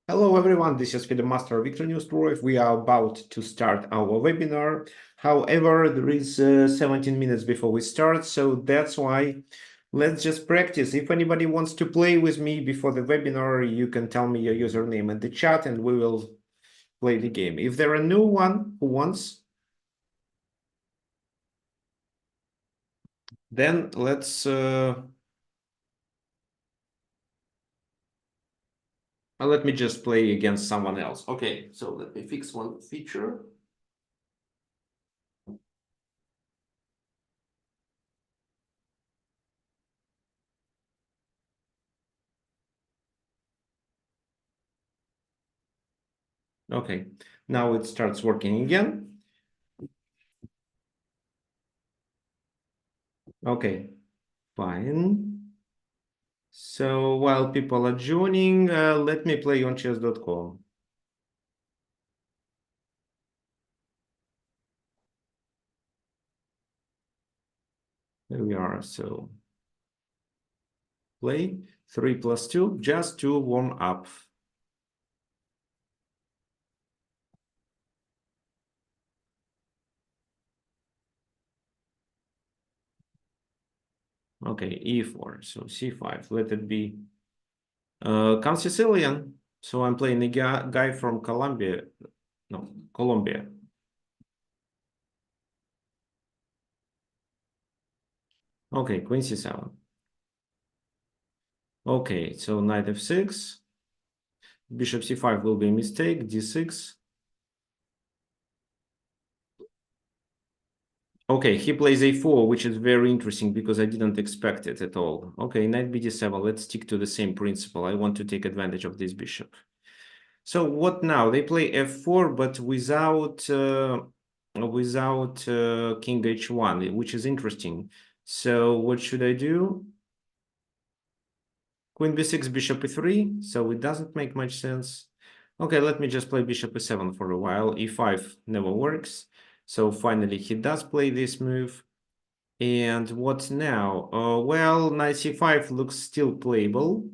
Hello everyone, this is the Master Victor Newsproof. We are about to start our webinar. However, there is 17 minutes before we start, so that's why let's just practice. If anybody wants to play with me before the webinar, you can tell me your username in the chat and we will play the game. If there are no one who wants, then let's let me just play against someone else. Okay, so let me fix one feature. Okay, now it starts working again. Okay, fine. So while people are joining, let me play on chess.com. There we are. So play 3 + 2 just to warm up. Okay, e4. So c5. Let it be Count Sicilian. So I'm playing a guy from Colombia. No, Colombia. Okay, Queen c7. Okay, so knight f6. Bishop c5 will be a mistake. d6. Okay, he plays a4, which is very interesting because I didn't expect it at all. Okay, knight bd7. Let's stick to the same principle. I want to take advantage of this bishop. So what now? They play f4, but without king h1, which is interesting. So what should I do? Queen b6, bishop e3. So it doesn't make much sense. Okay, let me just play bishop e7 for a while. e5 never works. So finally he does play this move. And what now? Well, knight c5 looks still playable.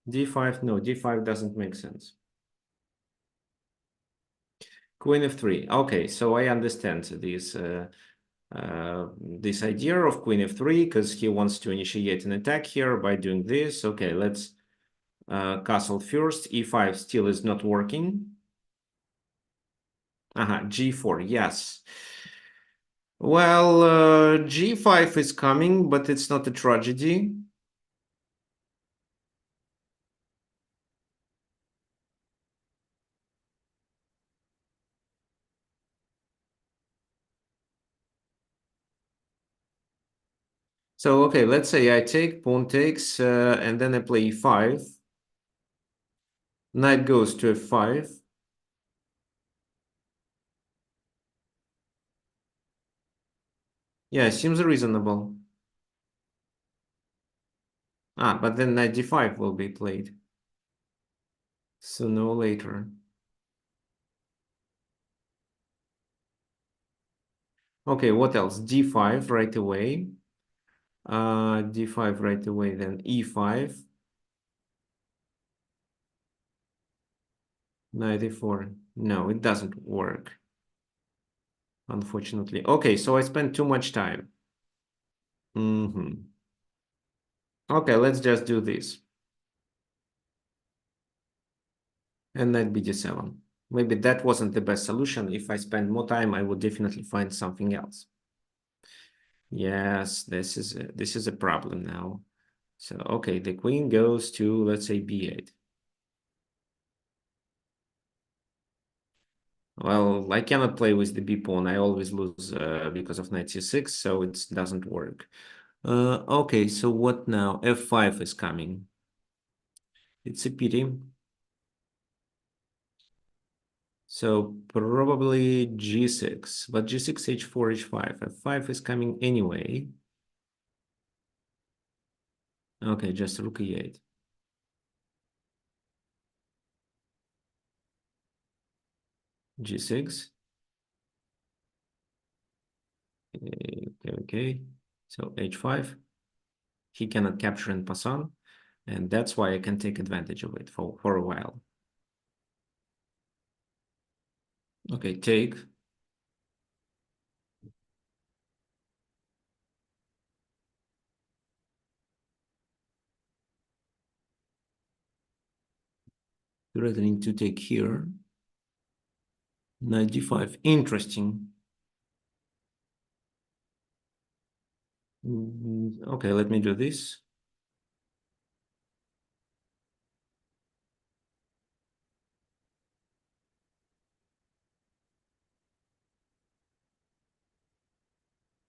d5, no, d5 doesn't make sense. Queen f3. Okay, so I understand this idea of queen f3 because he wants to initiate an attack here by doing this. Okay, let's castle first. e5 still is not working. G4, yes. Well, g5 is coming, but it's not a tragedy. So, okay, let's say I take, pawn takes, and then I play e5. Knight goes to f5. Yeah, seems reasonable. But then knight d5 will be played sooner or later. Okay, what else? d5 right away. d5 right away, then e5. Knight e4. No, it doesn't work, unfortunately. Okay, so I spent too much time. Okay, let's just do this. And knight bd7. Maybe that wasn't the best solution. If I spend more time, I would definitely find something else. Yes, this is a problem now. So, okay, the queen goes to, let's say, b8. Well, I cannot play with the b pawn. I always lose because of knight c6, so it doesn't work. Okay, so what now? f5 is coming. It's a pity. So probably g6, but g6, h4, h5. f5 is coming anyway. Okay, just rook e8. g6. Okay. So h5. He cannot capture and pass on. And that's why I can take advantage of it for a while. Okay, take. Threatening to take here. Knight d5. Interesting. Okay, let me do this.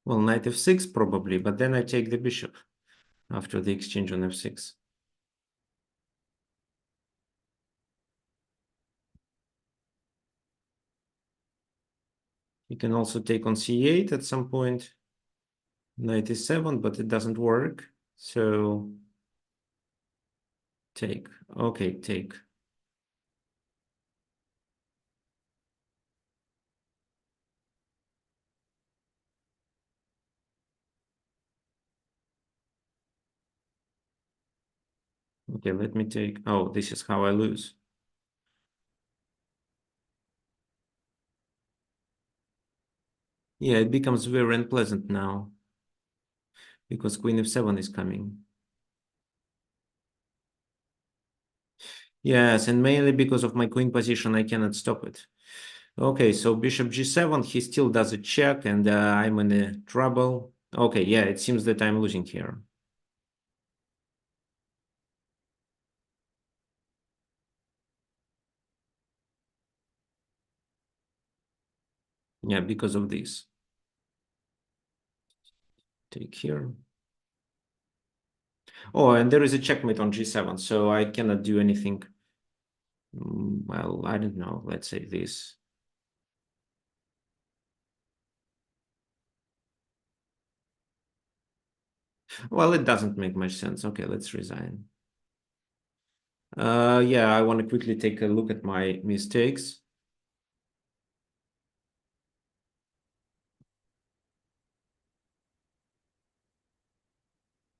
Well, knight f6 probably, but then I take the bishop after the exchange on f6. You can also take on c8 at some point. Knight e7, but it doesn't work. So take. Okay, take. Okay, let me take. Oh, this is how I lose. Yeah, it becomes very unpleasant now because queen f7 is coming. Yes, and mainly because of my queen position, I cannot stop it. Okay, so bishop g7, he still does a check, and I'm in a trouble. Okay, yeah, it seems that I'm losing here. Yeah, because of this. Take here. Oh, and there is a checkmate on g7, so I cannot do anything. Well, I don't know. Let's say this. Well, it doesn't make much sense. Okay, let's resign. Yeah, I want to quickly take a look at my mistakes.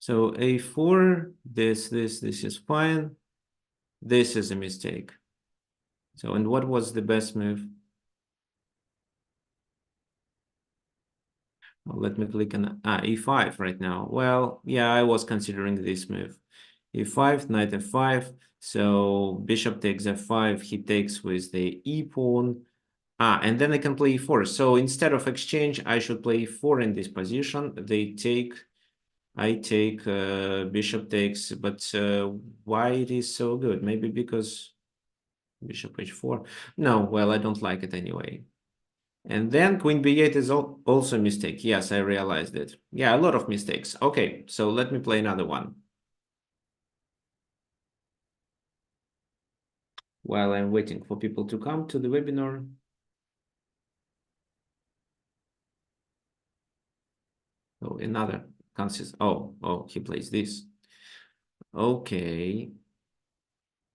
So a4, this is fine. This is a mistake. So, and what was the best move? Well, let me click on e5 right now. Well, yeah, I was considering this move. e5, knight f5. So bishop takes f5. He takes with the e pawn. And then I can play e4. So instead of exchange, I should play e4 in this position. They take, I take, bishop takes. But why it is so good? Maybe because bishop h4. No, well, I don't like it anyway. And then queen b8 is also a mistake. Yes, I realized it. Yeah, a lot of mistakes. Okay, so let me play another one. While I'm waiting for people to come to the webinar. Oh, another consist. Oh, he plays this. Okay.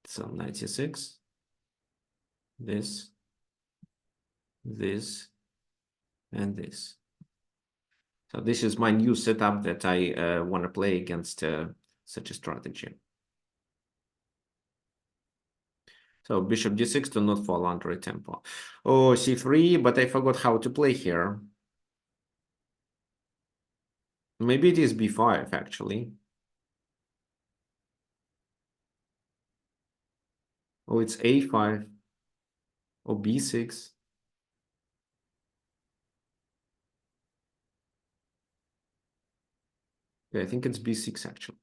So 96. This, this, and this. So this is my new setup that I want to play against such a strategy. So bishop d6 to not fall under a tempo. Oh, c3, but I forgot how to play here. Maybe it is b5, actually. Oh, it's a5 or b6. Yeah, I think it's b6, actually.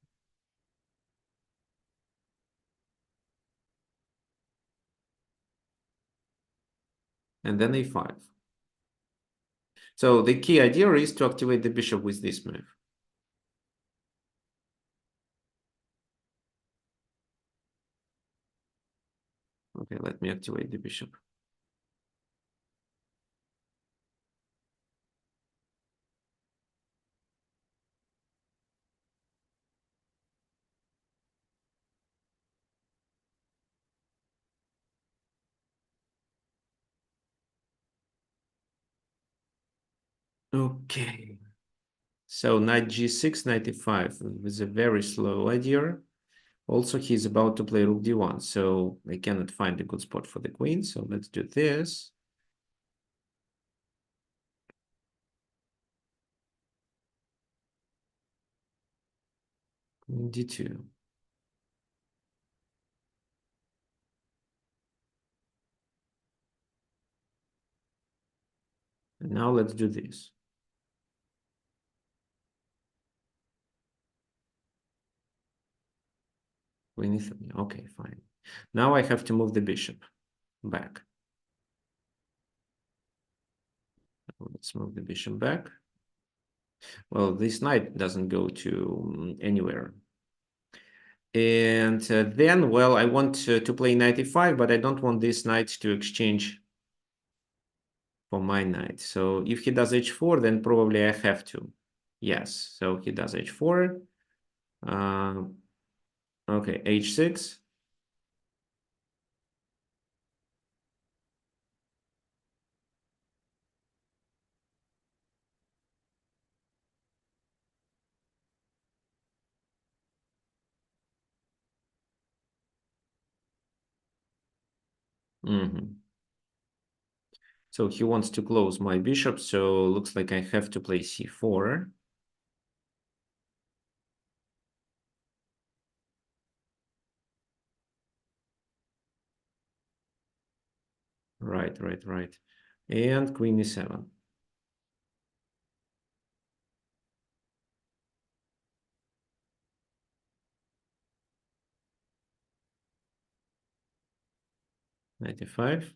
And then a5. So the key idea is to activate the bishop with this move. Okay, let me activate the bishop. Okay. So knight g6, knight e5 with a very slow idea. Also, he's about to play rook d1, so I cannot find a good spot for the queen. So let's do this. Queen d2. And now let's do this. Queen e3. Okay, fine. Now I have to move the bishop back. Let's move the bishop back. Well, this knight doesn't go to anywhere. And then, well, I want to play knight e5, but I don't want this knight to exchange for my knight. So if he does h4, then probably I have to. Yes, so he does h4. Okay, h6. So he wants to close my bishop, so looks like I have to play c4. Right. And queen e7. Knight e5.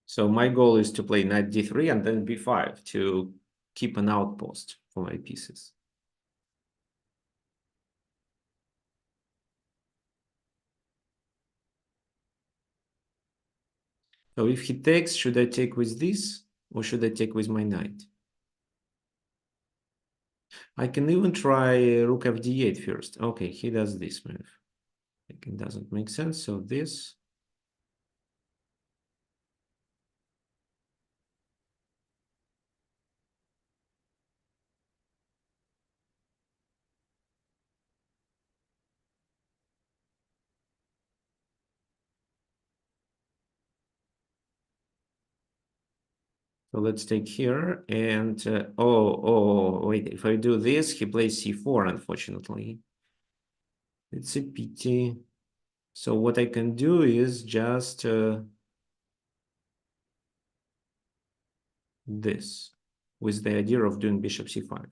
So my goal is to play knight d3 and then b5 to keep an outpost for my pieces. So if he takes, should I take with this or should I take with my knight? I can even try rook f d8 first. Okay, he does this move. It doesn't make sense. So this. So let's take here and wait, if I do this, he plays c4, unfortunately. It's a pity. So what I can do is just this with the idea of doing bishop c5.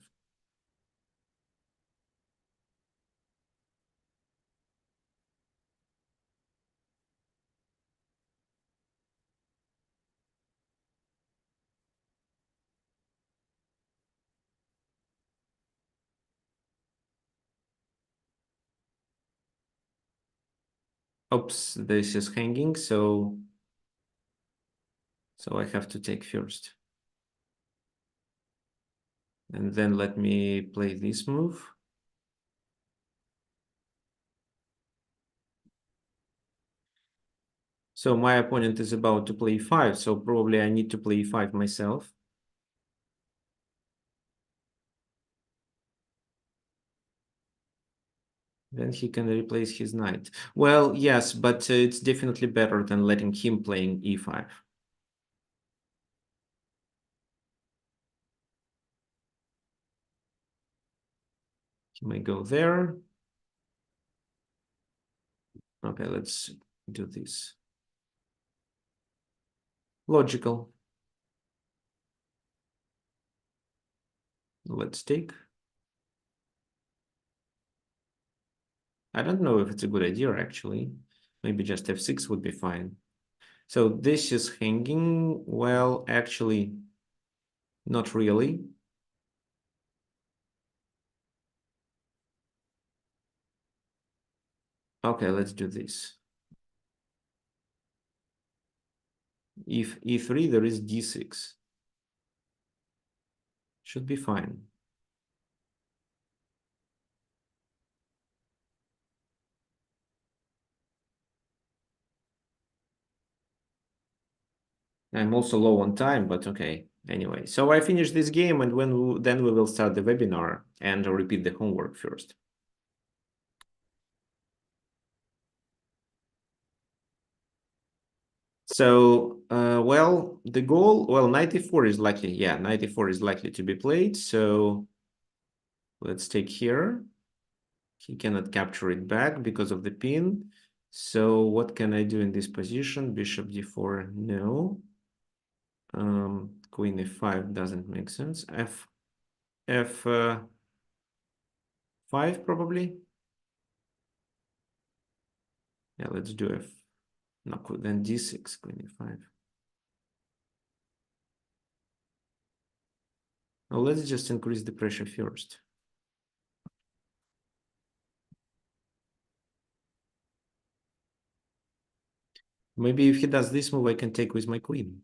Oops, this is hanging, so I have to take first. And then let me play this move. So my opponent is about to play 5, so probably I need to play 5 myself. Then he can replace his knight. Well, yes, but it's definitely better than letting him playing e5. He may go there. Okay, let's do this. Logical. Let's take. I don't know if it's a good idea, actually. Maybe just f6 would be fine. So this is hanging. Well, actually, not really. Okay, let's do this. If e3, there is d6. Should be fine. I'm also low on time, but okay. Anyway, so I finish this game, and then we will start the webinar and repeat the homework first. So, well, the goal, well, 94 is likely, yeah, 94 is likely to be played. So let's take here. He cannot capture it back because of the pin. So what can I do in this position? Bishop d4, no. Queen e5 doesn't make sense. F5 probably. Yeah, let's do F. No, then d6, queen e5. Well, let's just increase the pressure first. Maybe if he does this move, I can take with my queen.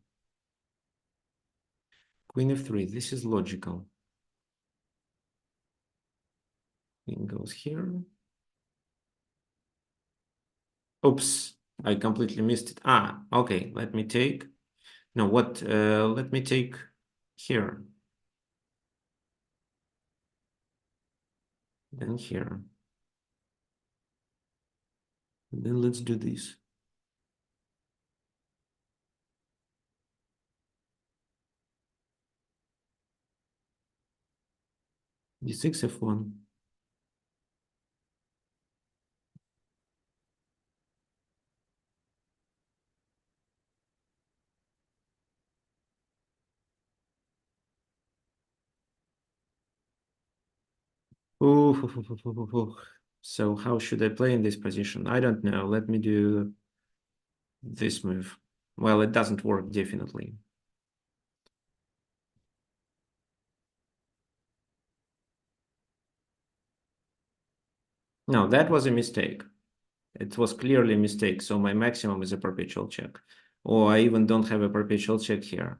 Queen f3, this is logical. Queen goes here. Oops, I completely missed it. Ah, okay, let me take. No, what? Let me take here. Then here. Then let's do this. d6 f1. Ooh. So how should I play in this position? I don't know. Let me do this move. Well, it doesn't work, definitely. No, that was a mistake. It was clearly a mistake. So my maximum is a perpetual check. Or I even don't have a perpetual check here.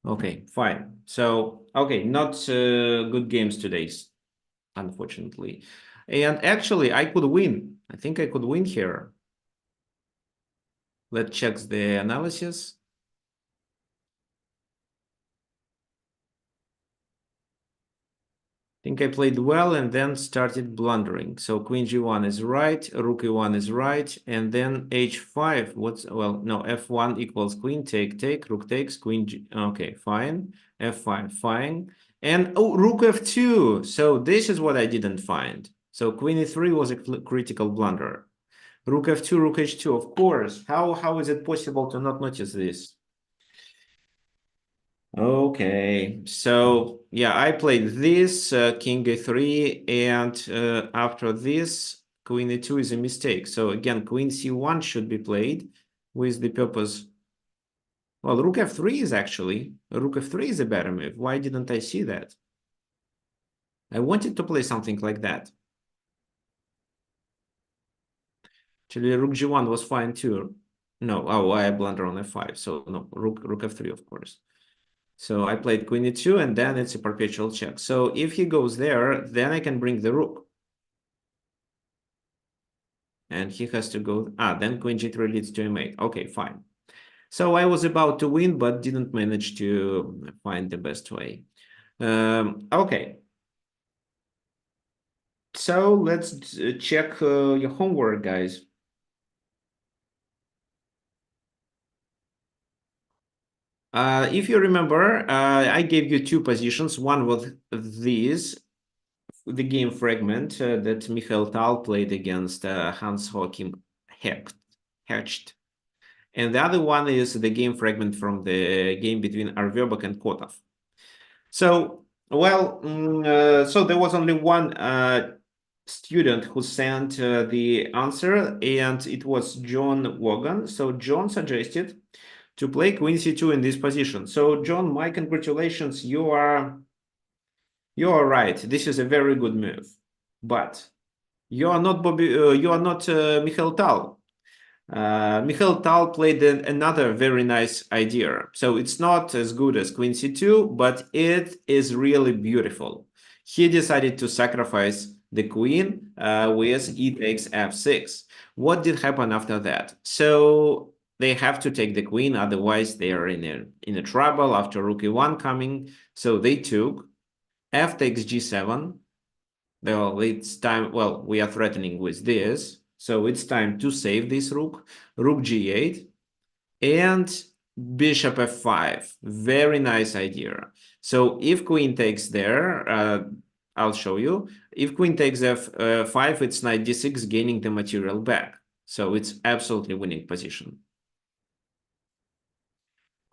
Okay, fine. So, okay, not good games today, unfortunately. And actually, I could win. I think I could win here. Let's check the analysis. I think I played well and then started blundering. So queen g1 is right, rook e1 is right, and then h5. Well, no, f1 equals queen, take, rook takes, queen g. Okay, fine. f5, fine. And oh, rook f2. So this is what I didn't find. So queen e3 was a critical blunder. Rook f2, rook h2, of course. How is it possible to not notice this? Okay, so yeah, I played this king a3, and after this, queen a2 is a mistake. So again, queen c1 should be played with the purpose. Well, rook f3 is actually, rook f3 is a better move. Why didn't I see that? I wanted to play something like that. Actually, rook g1 was fine too. No, oh, I blunder on f5. So no, rook f3, of course. So I played queen e2, and then it's a perpetual check. So if he goes there, then I can bring the rook. And he has to go, then queen g3 leads to a mate. Okay, fine. So I was about to win, but didn't manage to find the best way. Okay. So let's check your homework, guys. If you remember, I gave you two positions. One was this, the game fragment that Mikhail Tal played against Hans-Joachim Hecht. And the other one is the game fragment from the game between Arverbak and Kotov. So, well, so there was only one student who sent the answer, and it was John Wogan. So John suggested to play queen c2 in this position. So John, my congratulations, you are right. This is a very good move, but you are not Mikhail Tal. Mikhail Tal played another very nice idea. So it's not as good as queen c2, but it is really beautiful. He decided to sacrifice the queen with e takes f6. What did happen after that? So they have to take the queen, otherwise they are in a trouble after rook e1 coming. So they took f takes g7. Well, it's time. Well, we are threatening with this, so it's time to save this rook. Rook g8 and bishop f5. Very nice idea. So if queen takes there, I'll show you. If queen takes f5, it's knight d6, gaining the material back. So it's absolutely winning position.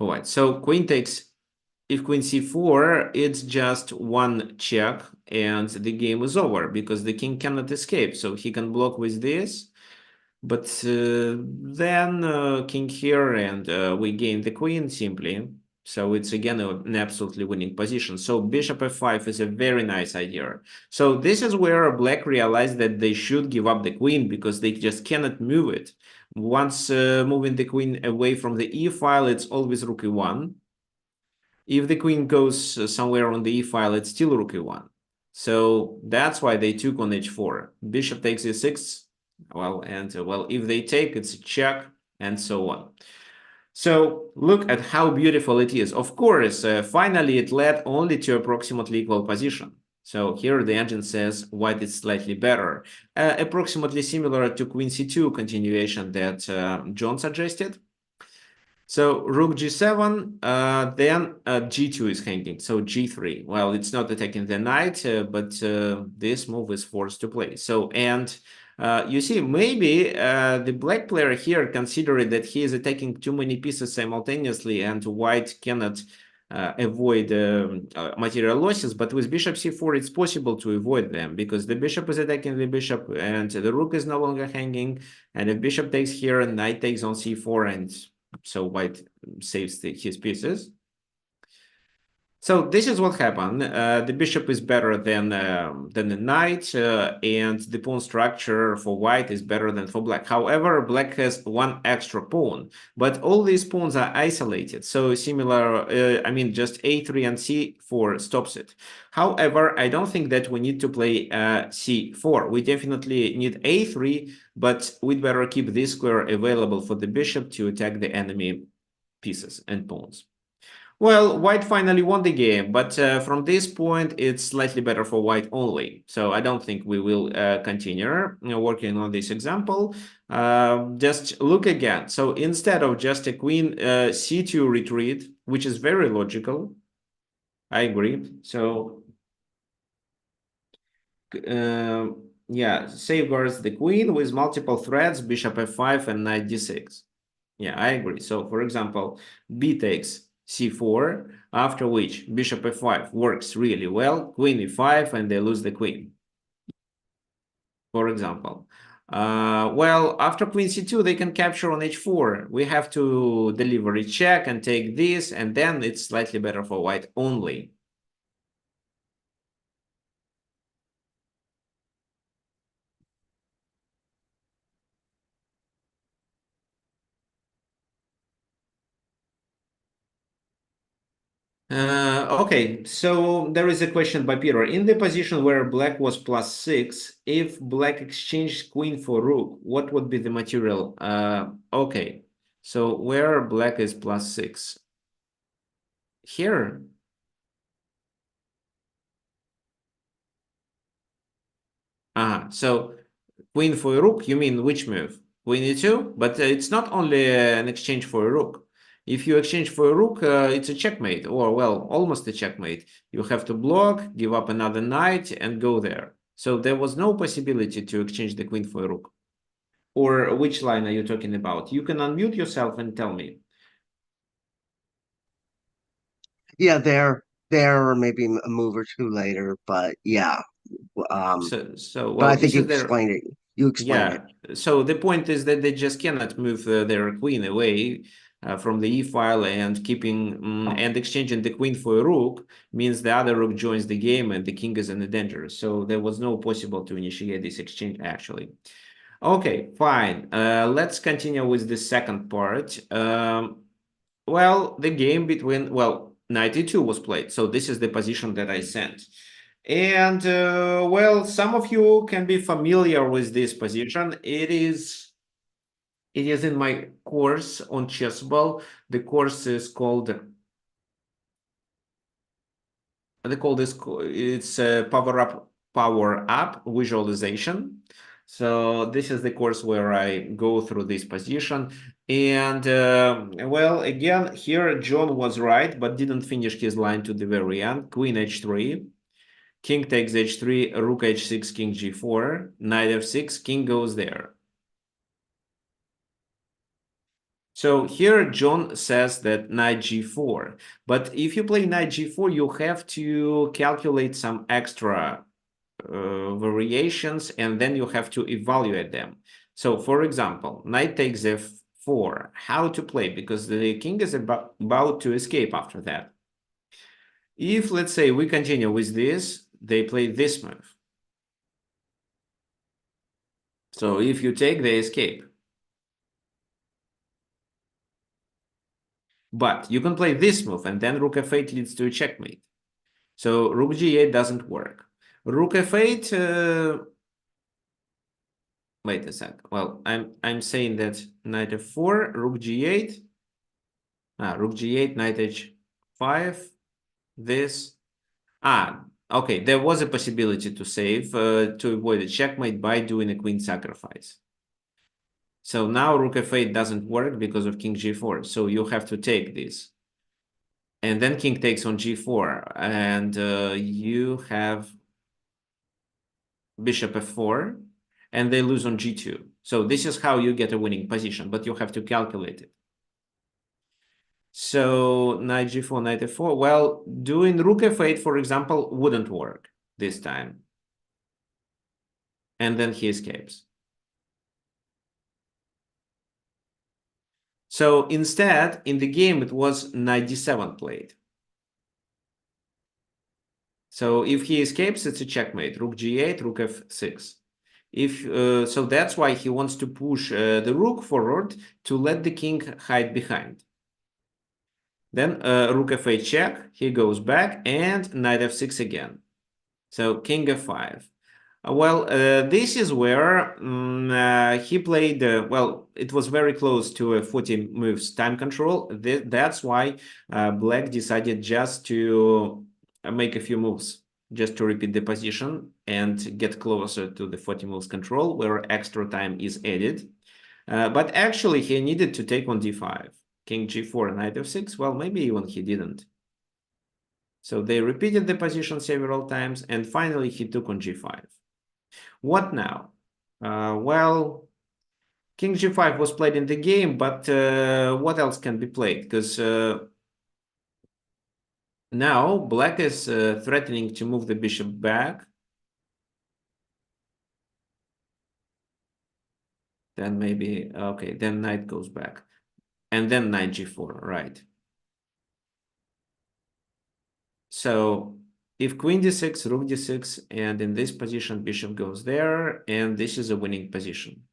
All right, so queen takes, if queen c4, it's just one check and the game is over because the king cannot escape. So he can block with this, but then king here and we gain the queen simply. So it's again an absolutely winning position. So bishop f5 is a very nice idea. So this is where black realized that they should give up the queen because they just cannot move it. Once moving the queen away from the e file, it's always rook e1. If the queen goes somewhere on the e file, it's still rook e1. So that's why they took on h4. Bishop takes e6. Well, and well, if they take, it's a check, and so on. So look at how beautiful it is. Of course, finally it led only to approximately equal position. So here the engine says white is slightly better, approximately similar to queen c2 continuation that John suggested. So rook g7, then g2 is hanging, so g3. Well, it's not attacking the knight, but this move is forced to play. So, and you see, maybe the black player here considered that he is attacking too many pieces simultaneously and white cannot avoid material losses, but with bishop c4 it's possible to avoid them because the bishop is attacking the bishop and the rook is no longer hanging, and if bishop takes here and knight takes on c4, and so white saves his pieces. So this is what happened. The bishop is better than the knight, and the pawn structure for white is better than for black. However, black has one extra pawn, but all these pawns are isolated. So similar, I mean, just a3 and c4 stops it. However, I don't think that we need to play c4. We definitely need a3, but we'd better keep this square available for the bishop to attack the enemy pieces and pawns. Well, white finally won the game, but from this point, it's slightly better for white only. So I don't think we will continue working on this example. Just look again. So instead of just a queen c2 retreat, which is very logical, I agree. So yeah, safeguards the queen with multiple threats, bishop f5 and knight d6. Yeah, I agree. So for example, b takes c4, after which bishop f5 works really well, queen e5, and they lose the queen, for example. Well, after queen c2, they can capture on h4. We have to deliver a check and take this, and then it's slightly better for white only. Okay, so there is a question by Peter. In the position where black was +6, if black exchanged queen for rook, what would be the material? Okay, so where black is +6? Here. So queen for a rook, you mean which move? Queen e2? But it's not only an exchange for a rook. If you exchange for a rook, it's a checkmate, or well, almost a checkmate. You have to block, give up another knight, and go there. So there was no possibility to exchange the queen for a rook. Or which line are you talking about? You can unmute yourself and tell me. Yeah, there maybe a move or two later, but yeah. So But I well, think this you is their explained it. You explained it. Yeah, so the point is that they just cannot move their queen away from the e file, and keeping and exchanging the queen for a rook means the other rook joins the game and the king is in the danger. So there was no possible to initiate this exchange actually. Okay, fine. Let's continue with the second part. Well, the game between, well, knight e2 was played. So this is the position that I sent. And well, some of you can be familiar with this position. It is It is in my course on ChessWorld. The course is called, they call this, it's power up visualization. So this is the course where I go through this position. And well, again, here John was right, but didn't finish his line to the very end. Queen h3, king takes h3, rook h6, king g4, knight f6, king goes there. So here John says that knight g4, but if you play knight g4, you have to calculate some extra variations, and then you have to evaluate them. So for example, knight takes f4, how to play, because the king is about to escape after that. If, let's say, we continue with this, they play this move. So if you take, they escape. But you can play this move, and then rook f8 leads to a checkmate. So rook g8 doesn't work. Rook f8, wait a sec. Well, I'm saying that knight f4, rook g8, rook g8, knight h5, this. Okay, there was a possibility to save, to avoid a checkmate by doing a queen sacrifice. So now rook f8 doesn't work because of king g4, so you have to take this. And then king takes on g4, and you have bishop f4, and they lose on g2. So this is how you get a winning position, but you have to calculate it. So knight g4, knight f4. Well, doing rook f8, for example, wouldn't work this time. And then he escapes. So instead, in the game, it was knight d7 played. So if he escapes, it's a checkmate. Rook g8, rook f6. So that's why he wants to push the rook forward to let the king hide behind. Then rook f8 check, he goes back, and knight f6 again. So king f5. Well, this is where he played, well, it was very close to a 40 moves time control. That's why Black decided just to make a few moves, just to repeat the position and get closer to the 40 moves control, where extra time is added. But actually, he needed to take on d5. King g4, knight f6. Well, maybe even he didn't. So they repeated the position several times, and finally he took on g5. What now? Well, king g5 was played in the game, but what else can be played? Because now black is threatening to move the bishop back. Then maybe, okay, then knight goes back. And then knight g4, right. So if queen d6, rook d6, and in this position, bishop goes there, and this is a winning position.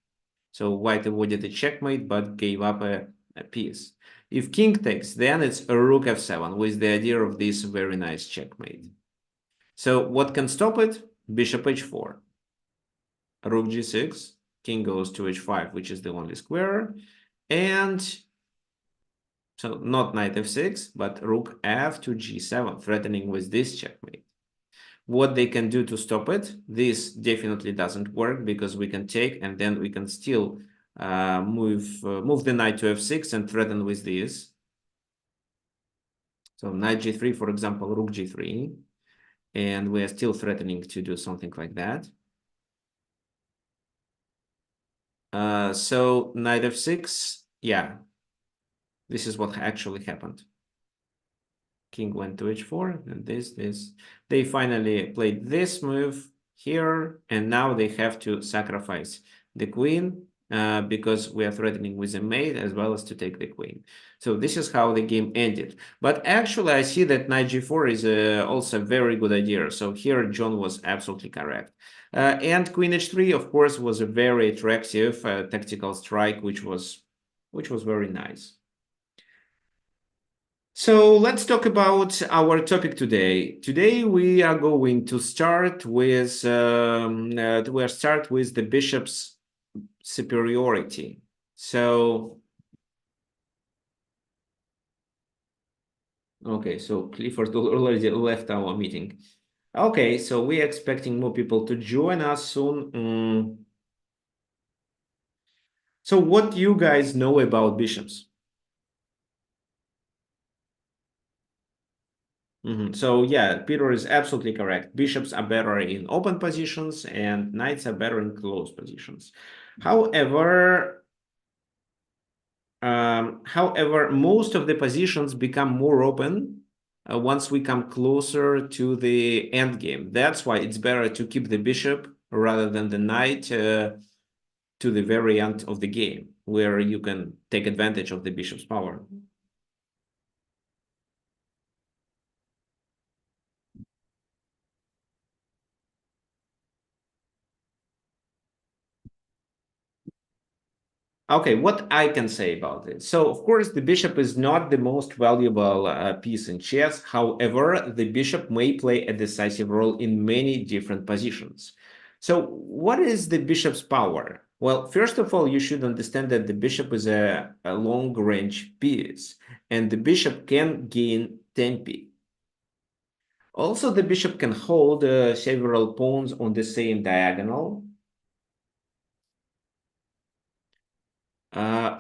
So white avoided a checkmate, but gave up a piece. If king takes, then it's a rook f7 with the idea of this very nice checkmate. So what can stop it? Bishop h4. Rook g6, king goes to h5, which is the only square. And so not knight f6, but rook f to g7, threatening with this checkmate. What they can do to stop it, this definitely doesn't work because we can take and then we can still move the knight to f6 and threaten with this. So knight g3, for example, rook g3, and we are still threatening to do something like that. So knight f6, yeah, this is what actually happened. King went to h4, and this. They finally played this move here, and now they have to sacrifice the queen because we are threatening with a mate as well as to take the queen. So this is how the game ended. But actually, I see that knight g4 is also a very good idea. So here, John was absolutely correct. And queen h3, of course, was a very attractive tactical strike, which was very nice. So let's talk about our topic today. Today we are going to start with the bishop's superiority. So, okay, so Clifford already left our meeting. Okay, so we're expecting more people to join us soon. So what do you guys know about bishops? So yeah, Peter is absolutely correct. Bishops are better in open positions and knights are better in closed positions. However, most of the positions become more open once we come closer to the end game. That's why it's better to keep the bishop rather than the knight to the very end of the game, where you can take advantage of the bishop's power. Okay, what I can say about this. So, of course, the bishop is not the most valuable piece in chess. However, the bishop may play a decisive role in many different positions. So, what is the bishop's power? Well, first of all, you should understand that the bishop is a long-range piece, and the bishop can gain tempi. Also, the bishop can hold several pawns on the same diagonal.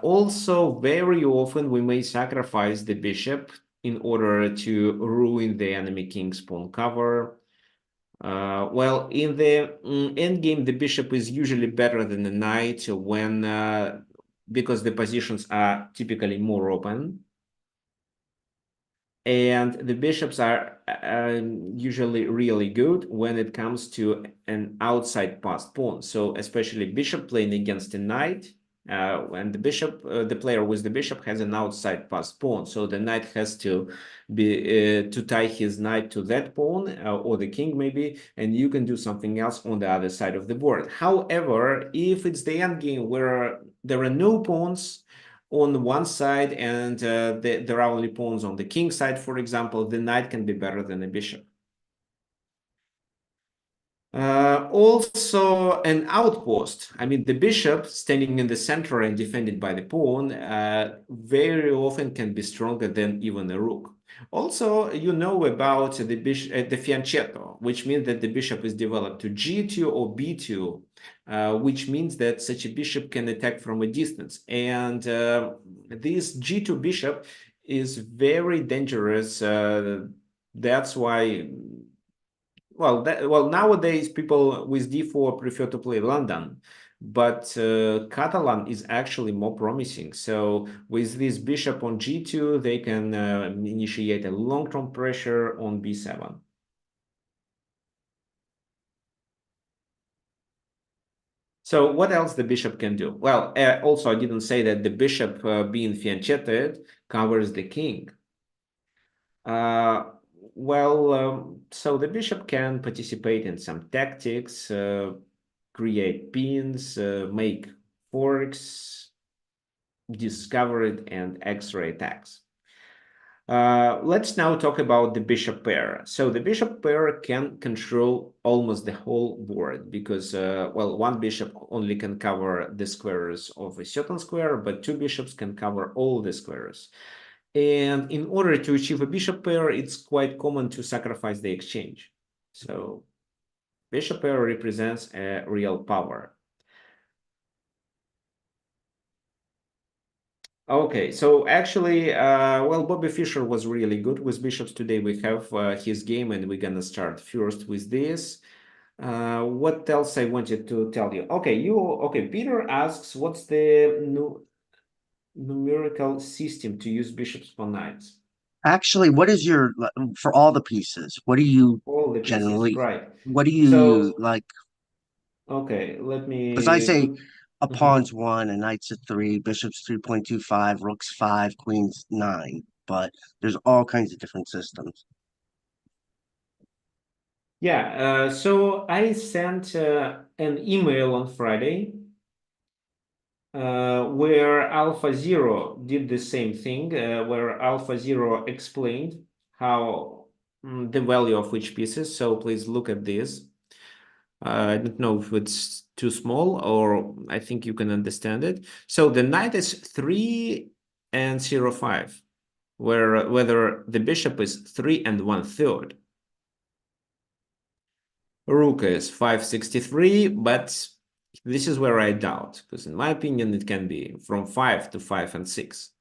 Also, very often we may sacrifice the bishop in order to ruin the enemy king's pawn cover. Well, in the endgame, the bishop is usually better than the knight when because the positions are typically more open. And the bishops are usually really good when it comes to an outside passed pawn. So especially bishop playing against a knight, when the player with the bishop has an outside passed pawn. So the knight has to be to tie his knight to that pawn or the king maybe, and you can do something else on the other side of the board. However, if it's the endgame where there are no pawns on one side and there are only pawns on the king side, for example, the knight can be better than a bishop. Also, an outpost. I mean, the bishop standing in the center and defended by the pawn very often can be stronger than even a rook. Also, you know about the bishop, the fianchetto, which means that the bishop is developed to g2 or b2, which means that such a bishop can attack from a distance. And this g2 bishop is very dangerous. That's why nowadays people with d4 prefer to play London, but Catalan is actually more promising. So with this bishop on g2, they can initiate a long-term pressure on b7. So what else the bishop can do? Well, also I didn't say that the bishop being fianchetted covers the king. Uh, so the bishop can participate in some tactics, create pins, make forks, discover it, and X-ray attacks. Let's now talk about the bishop pair. So the bishop pair can control almost the whole board because, one bishop only can cover the squares of a certain square, but two bishops can cover all the squares. And in order to achieve a bishop pair, it's quite common to sacrifice the exchange. So bishop pair represents a real power. Okay, so actually, Bobby Fischer was really good with bishops. Today we have his game, and we're gonna start first with this. What else I wanted to tell you? Okay, Peter asks, what's the numerical system to use bishops for knights? Actually, what is your for all the pieces? What do you All the pieces, generally? right. What do you use? So, Like, okay, let because I me say put. a Mhm. pawn's one, a knight's a three, bishop's 3.25, rook's five, queen's nine. But there's all kinds of different systems. Yeah, so I sent an email on Friday where Alpha Zero did the same thing, where Alpha Zero explained how the value of each pieces. So please look at this. I don't know if it's too small, or I think you can understand it. So the knight is 3 and 0.5, whether the bishop is 3 and 1/3. Rook is 563, but this is where I doubt, because in my opinion, it can be from 5 to 5 and 6.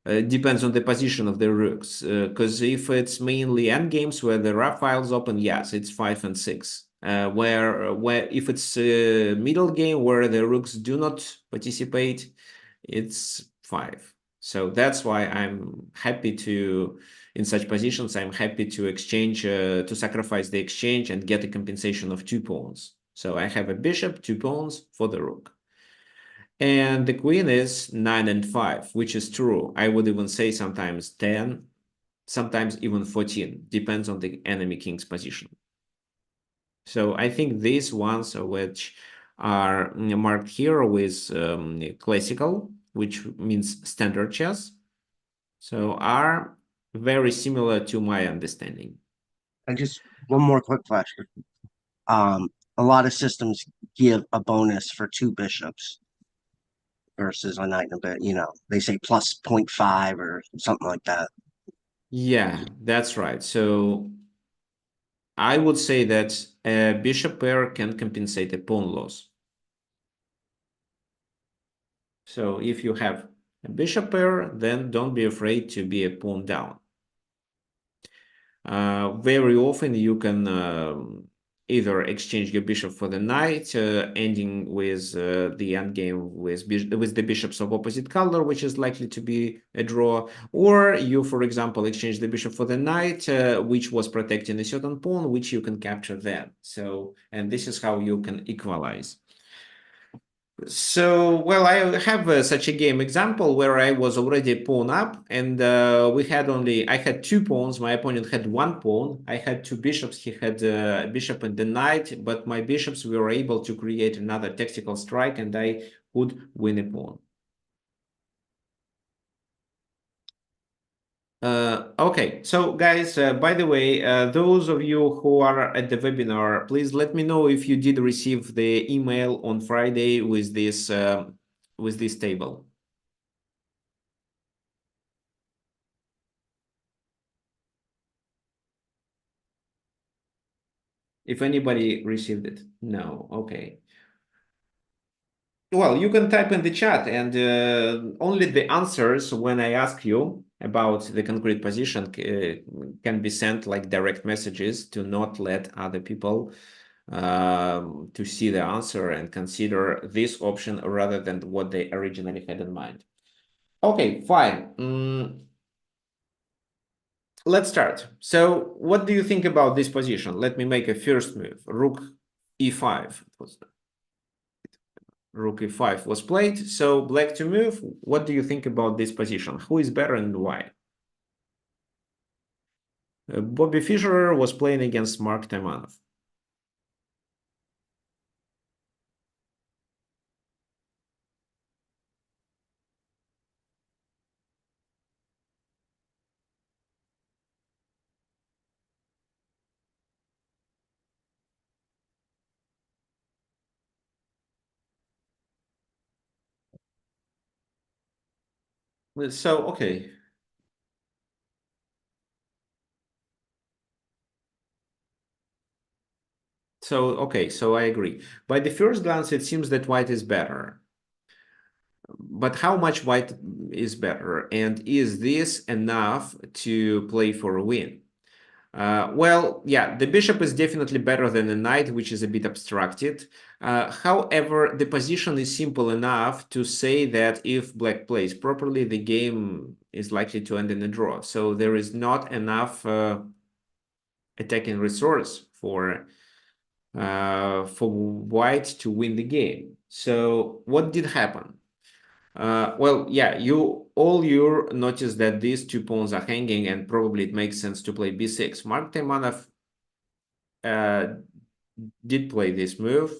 It depends on the position of the rooks, because if it's mainly endgames where there are files open, yes, it's 5 and 6. Where if it's a middle game where the rooks do not participate, it's 5. So that's why I'm happy to, in such positions, I'm happy to exchange, to sacrifice the exchange and get a compensation of 2 pawns. So I have a bishop, 2 pawns for the rook. And the queen is 9 and 5, which is true. I would even say sometimes 10, sometimes even 14, depends on the enemy king's position. So I think these ones which are marked here with classical, which means standard chess, so are very similar to my understanding. And just one more quick question. A lot of systems give a bonus for 2 bishops versus a knight and a bit, they say plus 0.5 or something like that. Yeah, that's right. So I would say that a bishop pair can compensate a pawn loss. So if you have a bishop pair, then don't be afraid to be a pawn down. Very often you can either exchange your bishop for the knight, ending with the endgame with the bishops of opposite color, which is likely to be a draw, or you, for example, exchange the bishop for the knight, which was protecting a certain pawn, which you can capture then. So, and this is how you can equalize. So, well, I have such a game example where I was already pawn up, and I had 2 pawns. My opponent had 1 pawn. I had 2 bishops. He had a bishop and the knight, but my bishops were able to create another tactical strike, and I could win a pawn. Okay, so guys, by the way, those of you who are at the webinar, please let me know if you did receive the email on Friday with this table. If anybody received it. No, okay. Well, you can type in the chat, and only the answers when I ask you about the concrete position can be sent like direct messages to not let other people to see the answer and consider this option rather than what they originally had in mind. Okay, fine. Let's start. So what do you think about this position? Let me make a first move. Rook e5. Rook e5 was played, so black to move. What do you think about this position? Who is better and why? Bobby Fischer was playing against Mark Taimanov. So, okay. So I agree. By the first glance, it seems that white is better. But how much white is better? And is this enough to play for a win? Well, yeah, the bishop is definitely better than the knight, which is a bit abstracted. However, the position is simple enough to say that if black plays properly, the game is likely to end in a draw. So there is not enough attacking resource for white to win the game. So what did happen? Well, yeah, you notice that these 2 pawns are hanging, and probably it makes sense to play b6. Mark Taimanov did play this move,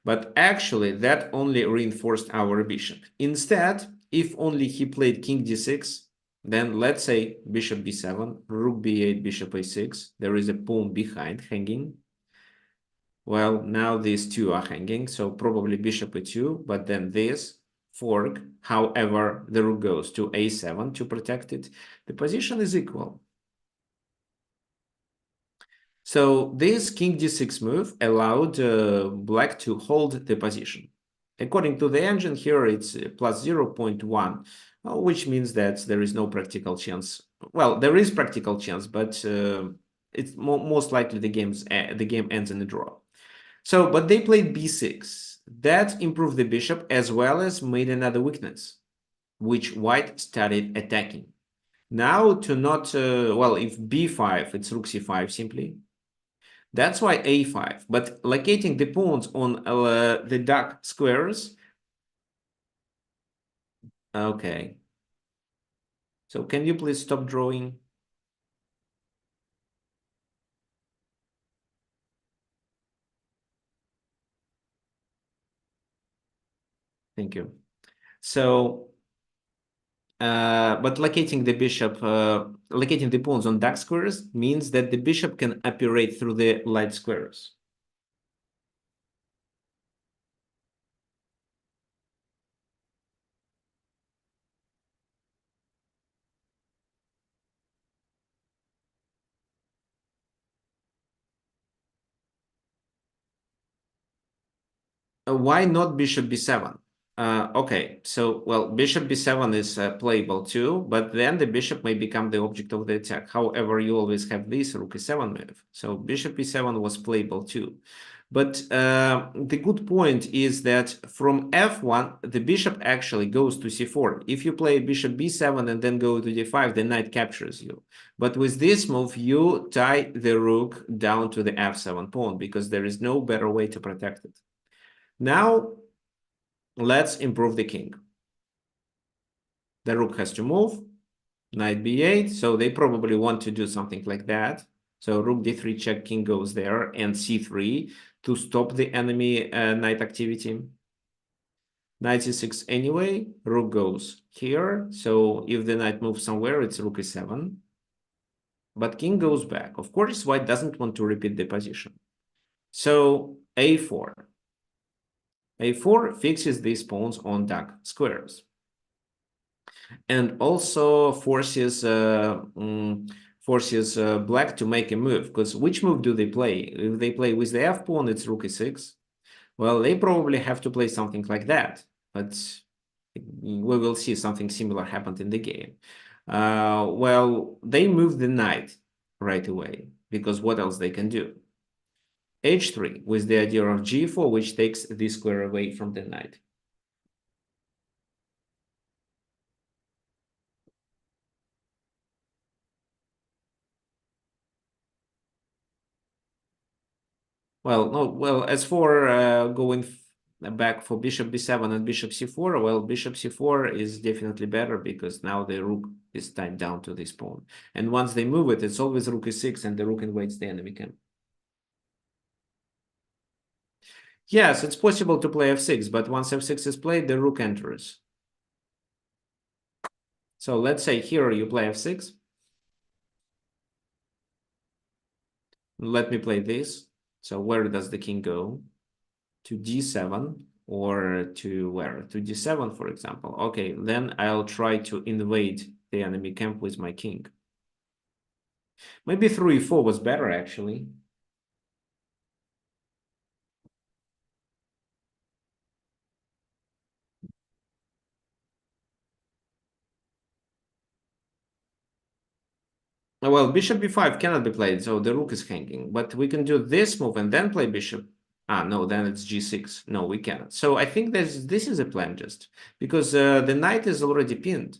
but actually that only reinforced our bishop. Instead, if only he played king d6, then let's say bishop b7, rook b8, bishop a6, there is a pawn behind hanging. Well, now these two are hanging, so probably bishop e2, but then this fork. However, the rook goes to a7 to protect it. The position is equal. So this king d6 move allowed black to hold the position. According to the engine here, it's plus 0.1, which means that there is no practical chance. Well, there is practical chance, but it's most likely the game ends in a draw. So, but they played b6. That improved the bishop as well as made another weakness, which white started attacking. Now to not, well, if b5, it's rook c5 simply. That's why a5. But locating the pawns on the dark squares. Okay. So can you please stop drawing? Thank you. So, but locating the bishop, locating the pawns on dark squares means that the bishop can operate through the light squares. Why not bishop b7? Okay, so, well, bishop b7 is playable too, but then the bishop may become the object of the attack. However, you always have this rook e7 move. So bishop e7 was playable too. But the good point is that from f1, the bishop actually goes to c4. If you play bishop b7 and then go to d5, the knight captures you. But with this move, you tie the rook down to the f7 pawn because there is no better way to protect it. Now, let's improve the king. The rook has to move, knight b8, so they probably want to do something like that. So rook d3 check, king goes there, and c3 to stop the enemy knight activity. Knight c6 anyway, rook goes here, so if the knight moves somewhere, it's rook e7. But king goes back. Of course, white doesn't want to repeat the position. So a4. a4 fixes these pawns on dark squares. And also forces black to make a move, because which move do they play? If they play with the f pawn, it's rook e6. Well, they probably have to play something like that, but we will see something similar happened in the game. Well, they move the knight right away, because what else they can do? h3 with the idea of g4, which takes this square away from the knight. Well, no, well, as for going back for bishop b7 and bishop c4, well, bishop c4 is definitely better because now the rook is tied down to this pawn. And once they move it, it's always rook e6 and the rook invades the enemy camp. Yes, it's possible to play f6, but once f6 is played, the rook enters. So let's say here you play f6. Let me play this. So where does the king go? To d7 or to where? To d7, for example. Okay, then I'll try to invade the enemy camp with my king. Maybe through e4 was better, actually. Well, bishop b5 cannot be played, so the rook is hanging. But we can do this move and then play bishop. Ah, no, then it's g6. No, we cannot. So I think this is a plan just because the knight is already pinned.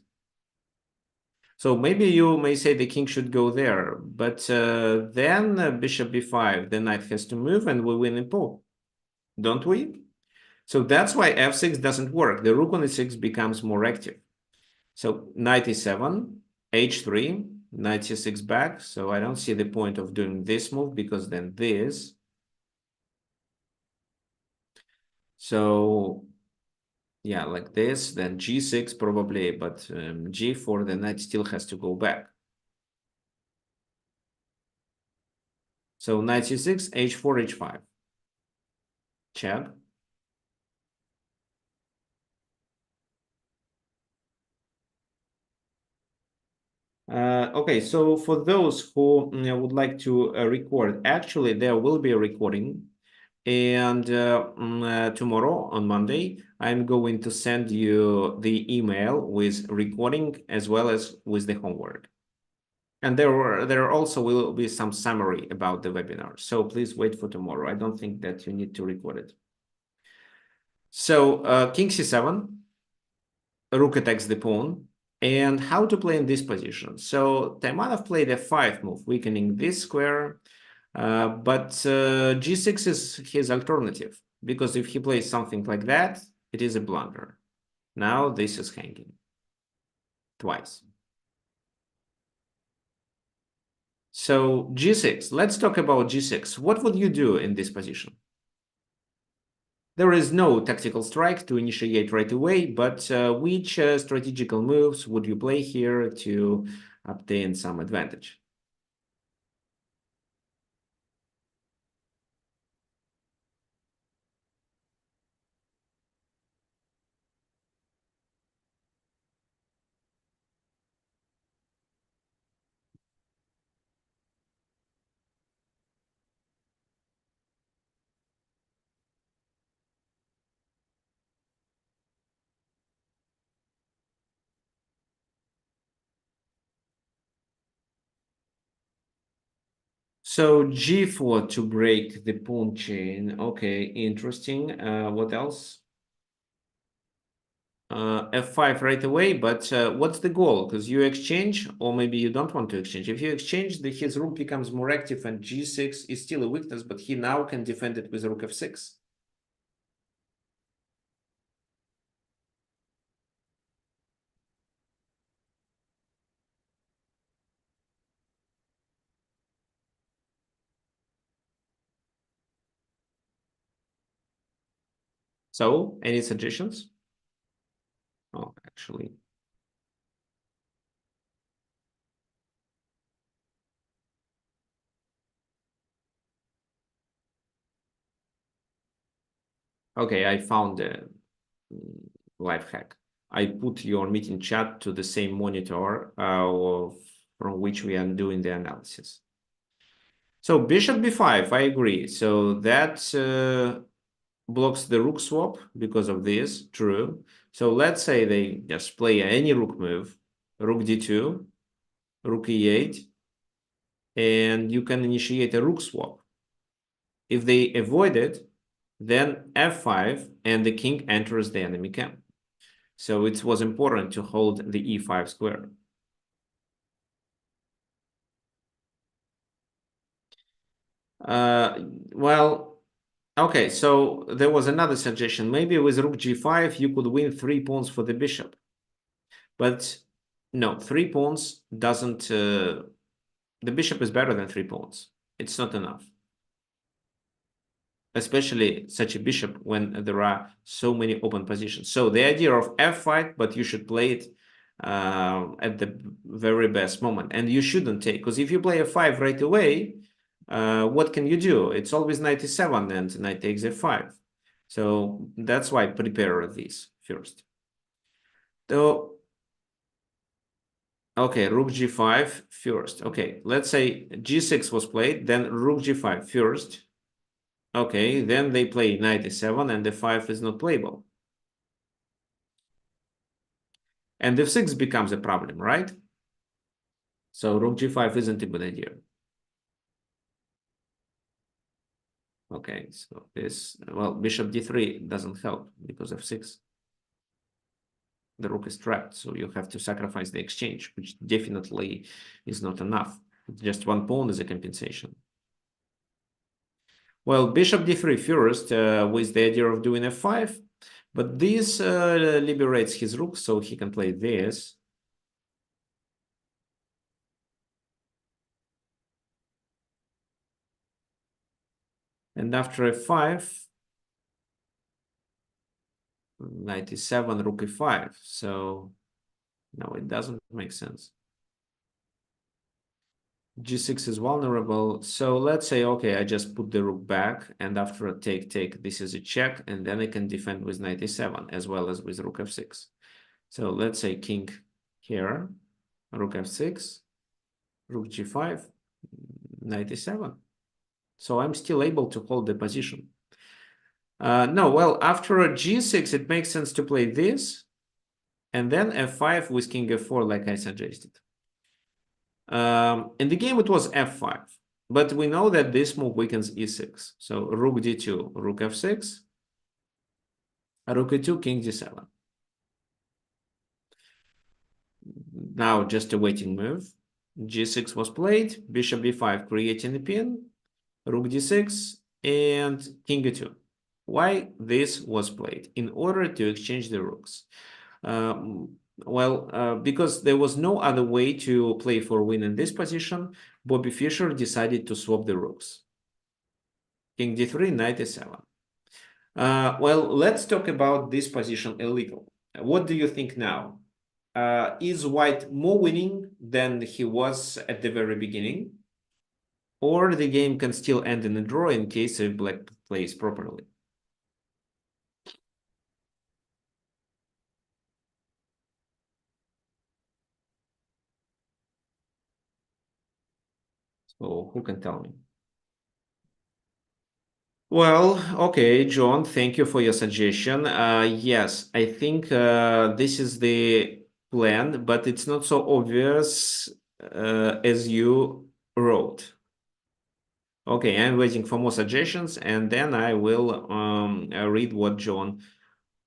So maybe you may say the king should go there, but then bishop b5, the knight has to move and we win in pawn, don't we? So that's why f6 doesn't work. The rook on e6 becomes more active. So knight e7, h3, knight c6 back. So I don't see the point of doing this move because then this. So yeah, like this, then g6 probably, but g4, the knight still has to go back. So knight c6, h4, h5. check. Okay, so for those who would like to record, actually there will be a recording, and tomorrow on Monday, I'm going to send you the email with recording as well as with the homework. And there also will be some summary about the webinar. So please wait for tomorrow. I don't think that you need to record it. So King C7, Rook attacks the pawn, and how to play in this position. So Taimanov played a F5 move, weakening this square, but G6 is his alternative, because if he plays something like that, it is a blunder. Now this is hanging twice. So G6, let's talk about G6. What would you do in this position? There is no tactical strike to initiate right away, but which strategical moves would you play here to obtain some advantage? So G4 to break the pawn chain. Okay, interesting. What else? F5 right away, but what's the goal? Because you exchange, or maybe you don't want to exchange. If you exchange, his rook becomes more active, and G6 is still a weakness, but he now can defend it with rook F6. So, any suggestions? Oh, actually. Okay, I found a life hack. I put your meeting chat to the same monitor from which we are doing the analysis. So bishop b5, I agree. So that blocks the rook swap because of this, true. So let's say they just play any rook move, rook d2, rook e8, and you can initiate a rook swap. If they avoid it, then f5 and the king enters the enemy camp. So it was important to hold the e5 square. Well, okay, so there was another suggestion. Maybe with rook g5, you could win 3 pawns for the bishop. But no, 3 pawns doesn't... the bishop is better than 3 pawns. It's not enough. Especially such a bishop when there are so many open positions. So the idea of f5, but you should play it at the very best moment. And you shouldn't take, because if you play f5 right away, what can you do? It's always knight e7 and knight takes f5. So that's why prepare this first. So, okay, rook g5 first. Okay, let's say g6 was played, then rook g5 first. Okay, then they play knight e7 and f5 is not playable. And f6 becomes a problem, right? So rook g5 isn't a good idea. Okay, so this, well, bishop d3 doesn't help because f6. The rook is trapped, so you have to sacrifice the exchange, which definitely is not enough. Just one pawn is a compensation. Well, bishop d3 first with the idea of doing f5, but this liberates his rook, so he can play this. And after f5, knight e7, rook e5. So no, it doesn't make sense. G6 is vulnerable. So let's say, okay, I just put the rook back, and after a take, this is a check, and then I can defend with knight e7 as well as with rook f6. So let's say king here, rook f6, rook g5, knight e7. So I'm still able to hold the position. No, well, after a g6, it makes sense to play this, and then f5 with king f4, like I suggested. In the game, it was f5, but we know that this move weakens e6. So rook d2, rook f6, rook e2, king d7. Now just a waiting move. G6 was played, bishop b5, creating a pin, rook d6, and king e2. Why this was played? In order to exchange the rooks. Because there was no other way to play for win in this position, Bobby Fischer decided to swap the rooks. King d3, knight e7. Let's talk about this position illegal. What do you think now? Is white more winning than he was at the very beginning? Or the game can still end in a draw in case if black plays properly? So who can tell me? Well, okay, John, thank you for your suggestion. Yes, I think this is the plan, but it's not so obvious as you wrote. Okay, I'm waiting for more suggestions, and then I will read what John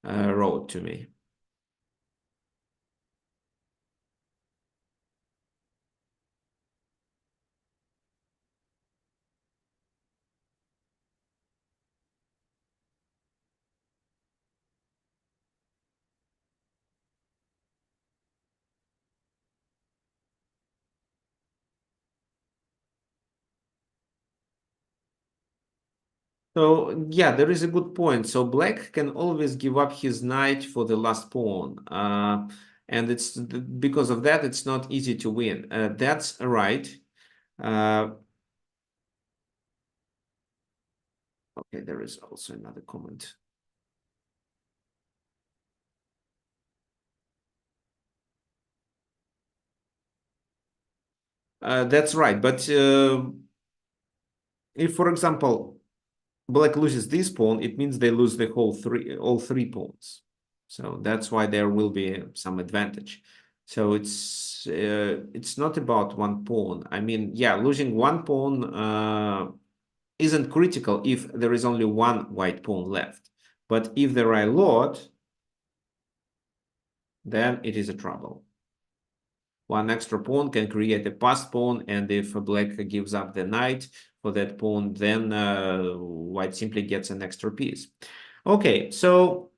wrote to me. So yeah, there is a good point. So black can always give up his knight for the last pawn, and it's because of that it's not easy to win. That's right. Okay, there is also another comment. That's right, but if, for example, black loses this pawn, it means they lose the all three pawns. So that's why there will be some advantage. So it's not about one pawn. I mean, yeah, losing one pawn isn't critical if there is only one white pawn left. But if there are a lot, then it is a trouble. One extra pawn can create a passed pawn, and if black gives up the knight for that pawn, then white simply gets an extra piece. Okay, so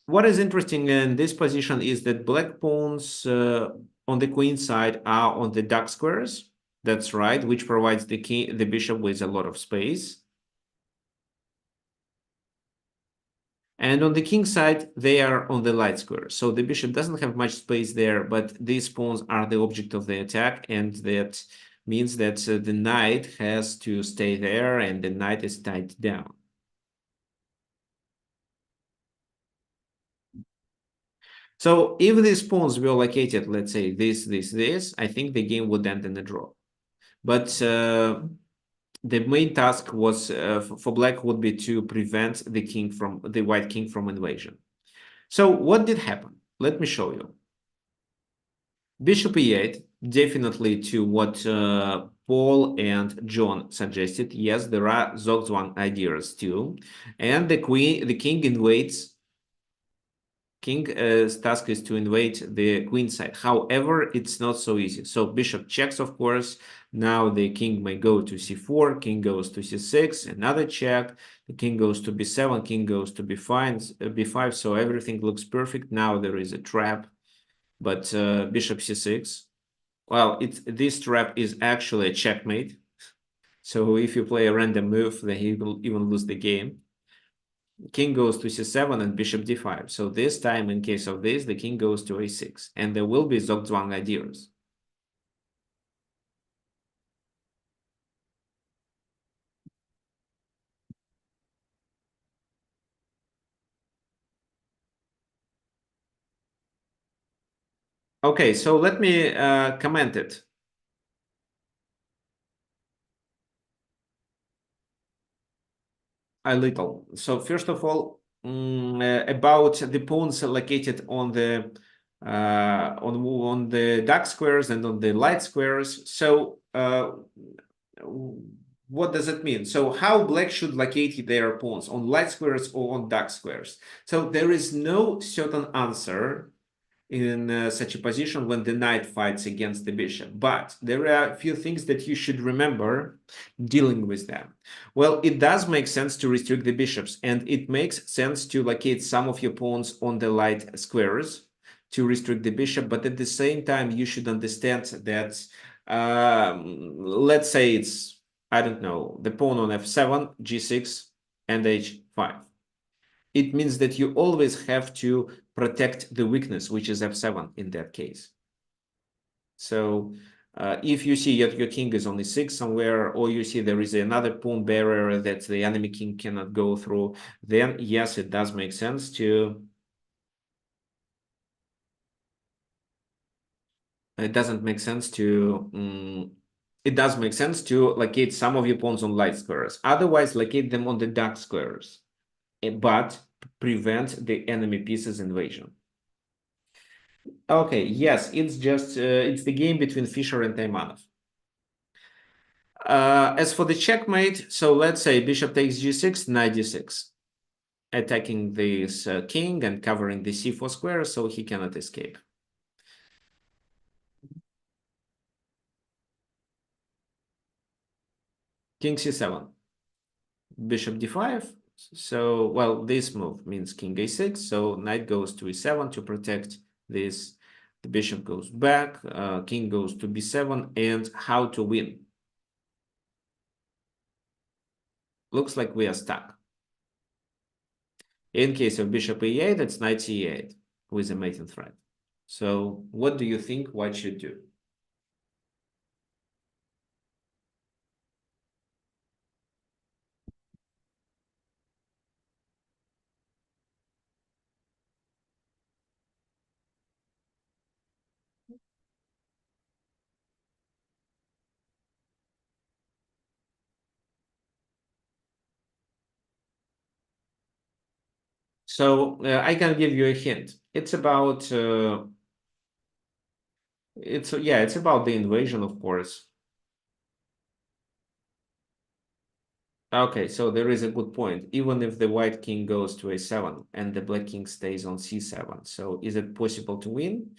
what is interesting in this position is that black pawns on the queen side are on the dark squares. That's right, which provides the bishop with a lot of space. And on the king side, they are on the light square. So the bishop doesn't have much space there, but these pawns are the object of the attack, and that means that the knight has to stay there, and the knight is tied down. So if these pawns were located, let's say this, I think the game would end in a draw. But the main task was for black would be to prevent the white king from invasion. So what did happen? Let me show you. Bishop e8, definitely to what Paul and John suggested. Yes, there are Zugzwang ideas too. And the king invades. King's task is to invade the queen side. However, it's not so easy. So bishop checks, of course. Now the king may go to c4, king goes to c6, another check. The king goes to b7, king goes to b5. So everything looks perfect. Now there is a trap, but bishop c6. Well, this trap is actually a checkmate. So if you play a random move, then he will even lose the game. King goes to c7 and bishop d5. So this time, in case of this, the king goes to a6. And there will be Zugzwang ideas. Okay, so let me comment it. A little. So first of all, about the pawns located on the dark squares and on the light squares. So what does it mean? So how black should locate their pawns, on light squares or on dark squares? So there is no certain answer in such a position when the knight fights against the bishop. But there are a few things that you should remember dealing with them. Well, it does make sense to restrict the bishops, and it makes sense to locate some of your pawns on the light squares to restrict the bishop. But at the same time, you should understand that, let's say it's, I don't know, the pawn on f7, g6, and h5. It means that you always have to protect the weakness, which is f7 in that case. So if you see your king is on e6 somewhere, or you see there is another pawn barrier that the enemy king cannot go through, then yes, it does make sense to... It doesn't make sense to... it does make sense to locate some of your pawns on light squares. Otherwise, locate them on the dark squares, but prevent the enemy pieces invasion. Okay, yes, it's just it's the game between Fischer and Taimanov. As for the checkmate, so let's say bishop takes g6, knight d6, attacking this king and covering the c4 square, so he cannot escape. King c7, bishop d5. So, well, this move means king a6, so knight goes to e7 to protect this. The bishop goes back, king goes to b7, and how to win? Looks like we are stuck. In case of bishop e8, it's knight c8 with a mating threat. So what do you think white should do? So I can give you a hint. It's about it's about the invasion, of course. Okay, so there is a good point. Even if the white king goes to a7 and the black king stays on c7, so is it possible to win?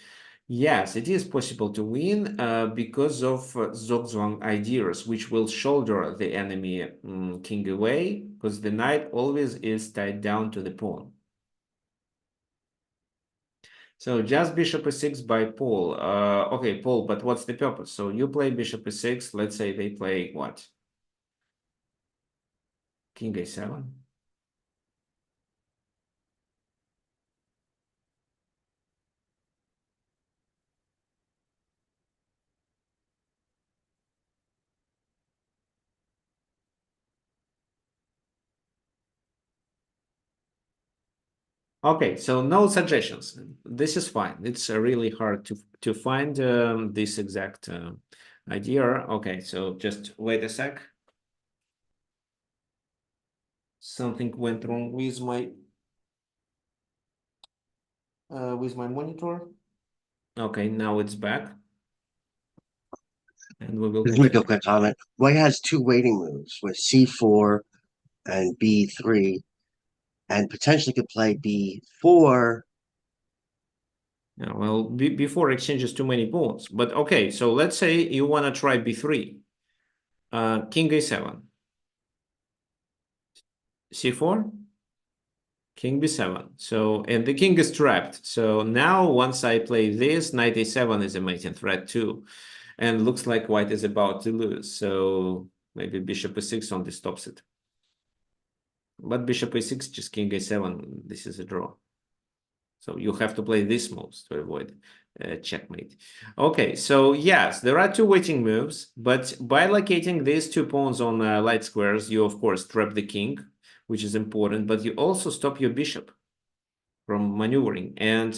Yes, it is possible to win because of Zugzwang ideas, which will shoulder the enemy king away, because the knight always is tied down to the pawn. So just bishop e6 by Paul. Okay, Paul, but what's the purpose? So you play bishop e6. Let's say they play what? King a7. Okay, so no suggestions. This is fine. It's really hard to find this exact idea. Okay, so just wait a sec. Something went wrong with my monitor. Okay, now it's back, and we will Just make a continue. quick comment. White has two waiting moves with c4 and b3, and potentially could play b4. Yeah, well, before exchanges too many pawns. But okay, so let's say you want to try b3. King a7. c4. King b7. So, and the king is trapped. So now once I play this, knight a7 is a mating threat too. And looks like white is about to lose. So maybe bishop e6 only stops it. But bishop a6, just king a7, this is a draw. So you have to play these moves to avoid checkmate. Okay, so yes, there are two waiting moves, but by locating these two pawns on light squares, you of course trap the king, which is important, but you also stop your bishop from maneuvering. And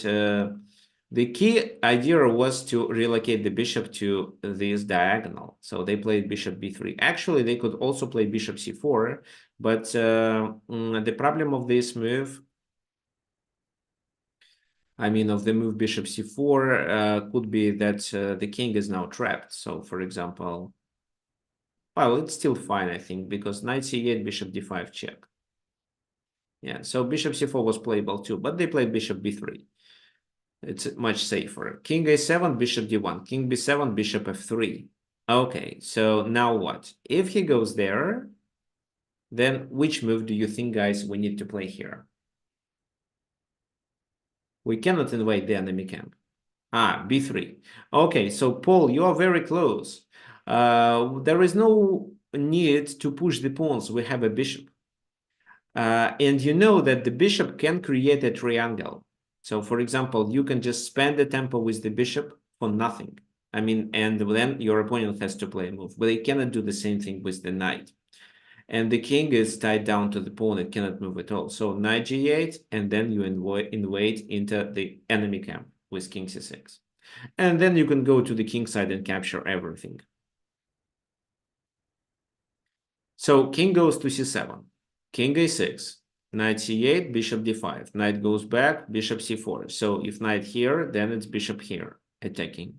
The key idea was to relocate the bishop to this diagonal. So they played bishop b3. Actually, they could also play bishop c4, but the problem of this move, I mean, of the move bishop c4 could be that the king is now trapped. So, for example, well, it's still fine, I think, because knight c8, bishop d5 check. Yeah, so bishop c4 was playable too, but they played bishop b3. It's much safer. King a7, bishop d1, king b7, bishop f3. Okay, so now what? If he goes there, then which move do you think, guys, we need to play here? We cannot invade the enemy camp. Ah, b3. Okay, so Paul, you are very close. There is no need to push the pawns. We have a bishop. And you know that the bishop can create a triangle. So, for example, you can just spend the tempo with the bishop for nothing. I mean, and then your opponent has to play a move, but they cannot do the same thing with the knight. And the king is tied down to the pawn, it cannot move at all. So knight g8, and then you invade into the enemy camp with king c6. And then you can go to the king side and capture everything. So king goes to c7, king a6, knight c8, bishop d5, knight goes back, bishop c4. So if knight here, then it's bishop here, attacking.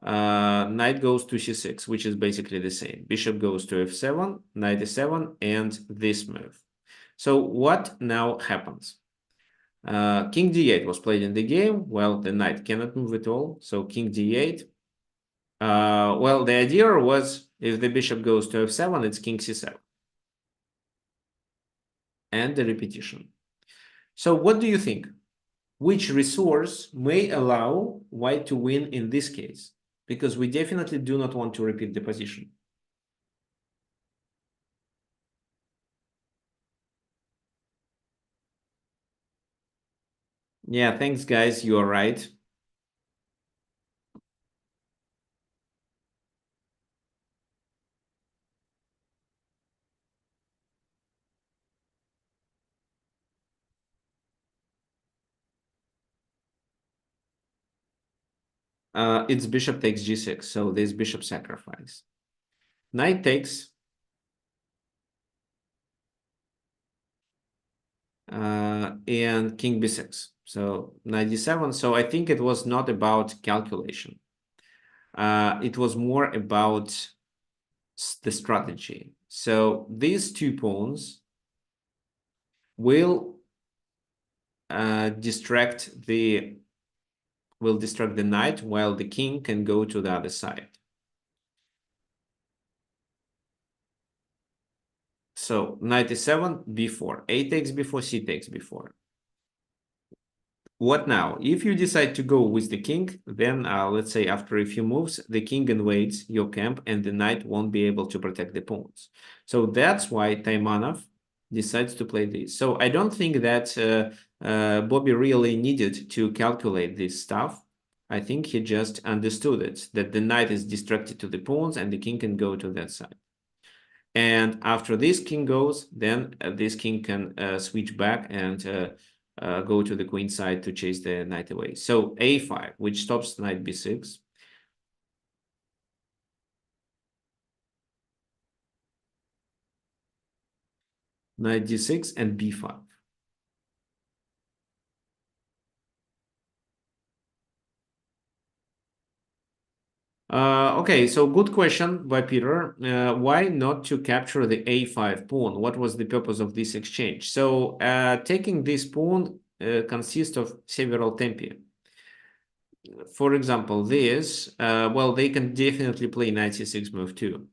Knight goes to c6, which is basically the same. Bishop goes to f7, knight e7, and this move. So what now happens? King d8 was played in the game. Well, the knight cannot move at all. So king d8. Well, the idea was if the bishop goes to f7, it's king c7. And the repetition. So what do you think? Which resource may allow white to win in this case? Because we definitely do not want to repeat the position. Yeah, thanks, guys. You are right. It's bishop takes g6, so there's bishop sacrifice. Knight takes. And king b6. So knight d7. So I think it was not about calculation. It was more about the strategy. So these two pawns will distract the knight while the king can go to the other side. So knight e7, b4, a takes b4, c takes b4. What now? If you decide to go with the king, then let's say after a few moves, the king invades your camp and the knight won't be able to protect the pawns. So that's why Taimanov decides to play this. So I don't think that Bobby really needed to calculate this stuff. I think he just understood it, that the knight is distracted to the pawns and the king can go to that side. And after this king goes, then this king can switch back and go to the queen side to chase the knight away. So a5, which stops knight b6. Knight d6 and b5. Okay, so good question by Peter. Why not to capture the a5 pawn? What was the purpose of this exchange? So taking this pawn consists of several tempi. For example, this, well, they can definitely play knight c6 move too.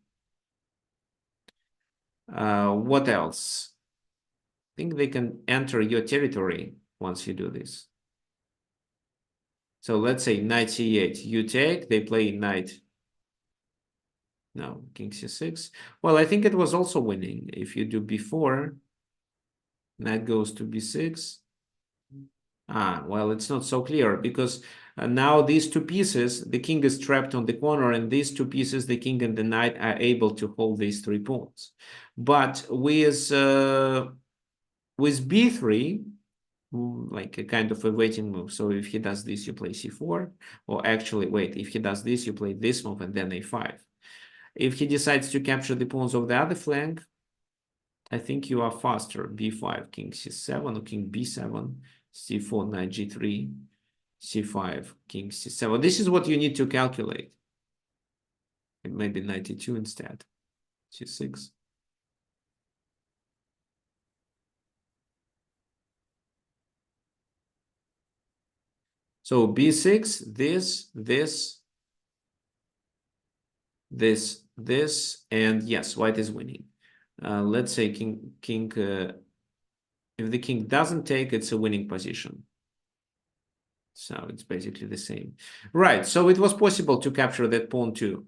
What else? I think they can enter your territory once you do this. So let's say knight c8, you take, they play knight. No, king c6. Well, I think it was also winning. If you do b4, knight goes to b6. Well, it's not so clear because now these two pieces, the king is trapped on the corner, and these two pieces, the king and the knight, are able to hold these three pawns. But with b3, like a kind of a waiting move. So if he does this, you play c4, or actually, wait, if he does this, you play this move and then a5. If he decides to capture the pawns of the other flank, I think you are faster. b5, king c7, or king b7, c4, knight g3, c5, king c7. This is what you need to calculate. Maybe 92 instead, c6. So b6, this, and yes, white is winning. Let's say king. If the king doesn't take, it's a winning position. So it's basically the same. Right, so it was possible to capture that pawn too.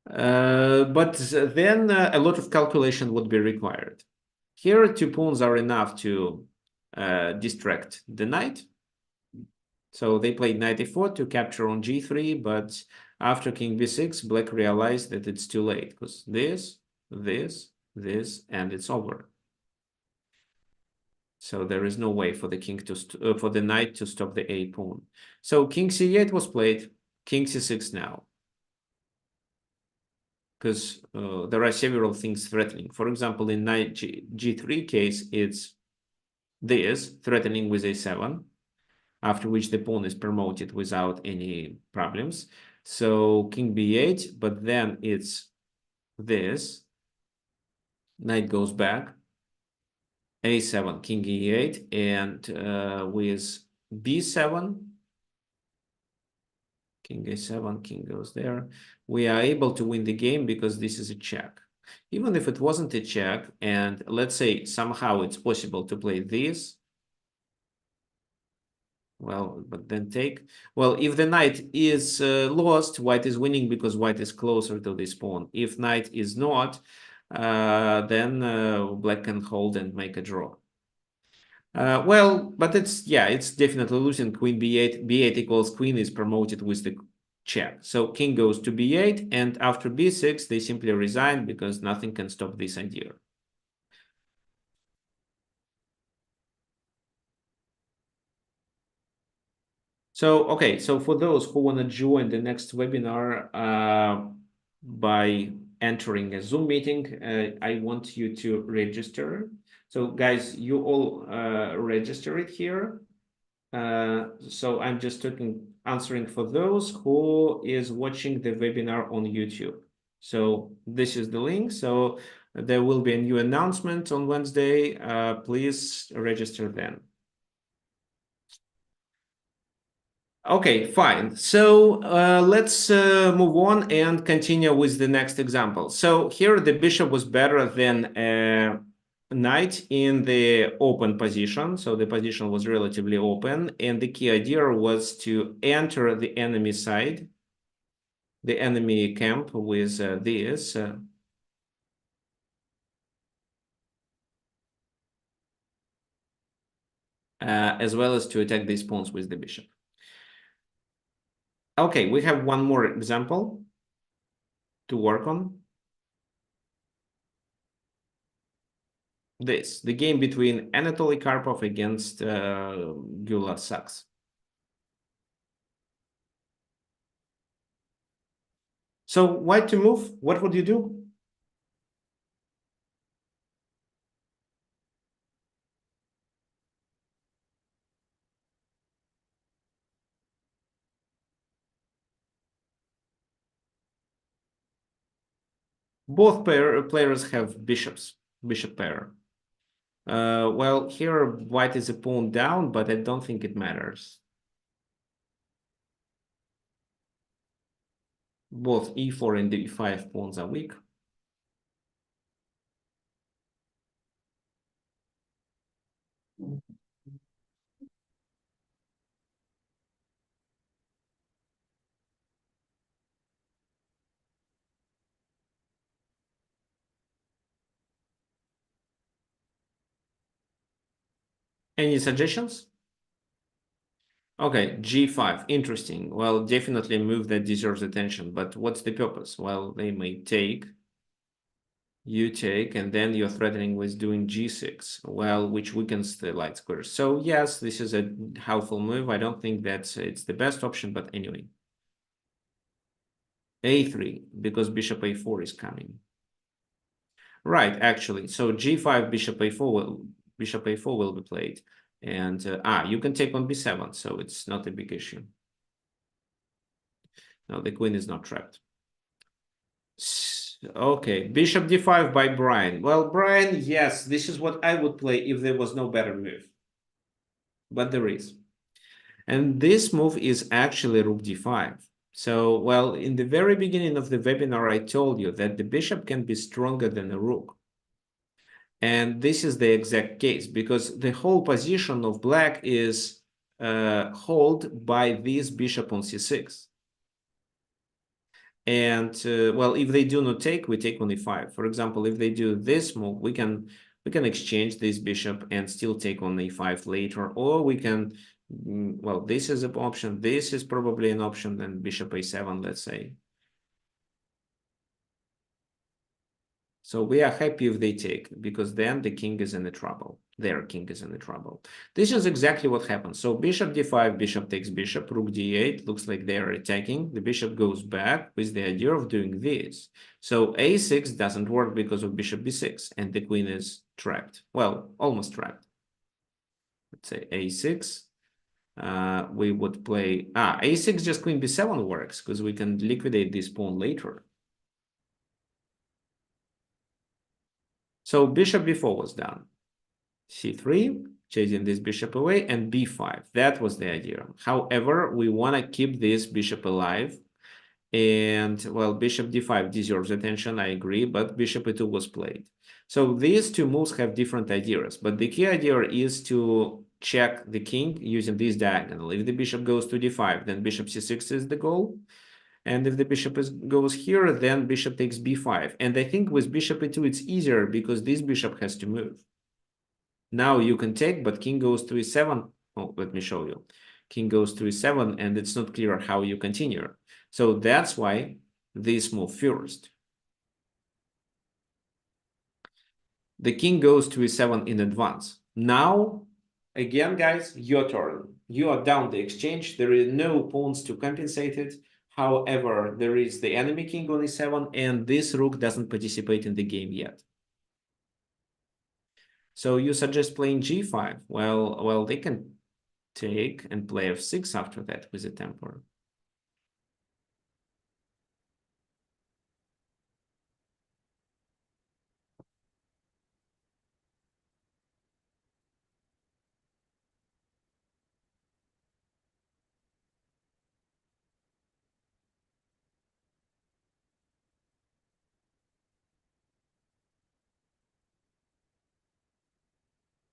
But then a lot of calculation would be required. Here, two pawns are enough to distract the knight. So they played knight e4 to capture on g3, but after king b6, black realized that it's too late because this, and it's over. So there is no way for the king to for the knight to stop the a pawn. So king c8 was played, king c6 now, because there are several things threatening. For example, in knight g3 case, it's this threatening with a7, after which the pawn is promoted without any problems. So king b8, but then it's this, knight goes back, a7, king e8, and with b7, king a7, king goes there, we are able to win the game because this is a check. Even if it wasn't a check, and let's say somehow it's possible to play this, well, but then take. Well, if the knight is lost, white is winning because white is closer to this pawn. If knight is not, then black can hold and make a draw. Well, but it's definitely losing. Queen b8, b8 equals queen is promoted with the check. So king goes to b8, and after b6, they simply resign because nothing can stop this idea. So, okay, so for those who want to join the next webinar by entering a Zoom meeting, I want you to register. So guys, you all register it here. So I'm just answering for those who is watching the webinar on YouTube. So this is the link. So there will be a new announcement on Wednesday. Please register then. Okay, fine. So let's move on and continue with the next example. So here the bishop was better than a knight in the open position. So the position was relatively open. And the key idea was to enter the enemy side, the enemy camp with this. As well as to attack these pawns with the bishop. Okay, we have one more example to work on. The game between Anatoly Karpov against Gyula Saks. So white to move, what would you do? Both players have bishop pair. Well, here white is a pawn down, but I don't think it matters. Both e4 and d5 pawns are weak. Any suggestions? Okay, g5, interesting. Well, definitely a move that deserves attention, but what's the purpose? Well, they may take. You take, and then you're threatening with doing g6, well, which weakens the light square. So yes, this is a helpful move. I don't think that it's the best option, but anyway. a3, because bishop a4 is coming. Right, actually. So g5, bishop a4 will be played. And you can take on b7, so it's not a big issue. No, the queen is not trapped. Okay, bishop d5 by Brian. Well, Brian, yes, this is what I would play if there was no better move. But there is. And this move is actually rook d5. So, well, in the very beginning of the webinar, I told you that the bishop can be stronger than the rook. And this is the exact case, because the whole position of black is held by this bishop on c6. And well, if they do not take, we take on e5. For example, if they do this move, we can exchange this bishop and still take on e5 later, or we can, well, this is an option. This is probably an option, then bishop a7, let's say. So we are happy if they take, because then the king is in the trouble. Their king is in the trouble. This is exactly what happens. So bishop d5, bishop takes bishop, rook d8. Looks like they are attacking. The bishop goes back with the idea of doing this. So a6 doesn't work because of bishop b6, and the queen is trapped. Well, almost trapped. Let's say a6. We would play a6, just queen b7 works because we can liquidate this pawn later. So bishop b4 was done. c3, chasing this bishop away, and b5. That was the idea. However, we want to keep this bishop alive. And, well, bishop d5 deserves attention, I agree, but bishop e2 was played. So these two moves have different ideas, but the key idea is to check the king using this diagonal. If the bishop goes to d5, then bishop c6 is the goal. And if the bishop goes here, then bishop takes b5. And I think with bishop e2, it's easier because this bishop has to move. Now you can take, but king goes to e7. Oh, let me show you. King goes to e7, and it's not clear how you continue. So that's why this move first. The king goes to e7 in advance. Now, again, guys, your turn. You are down the exchange. There is no pawns to compensate it. However, there is the enemy king on e7, and this rook doesn't participate in the game yet. So you suggest playing g5. Well, they can take and play f6 after that with a temper.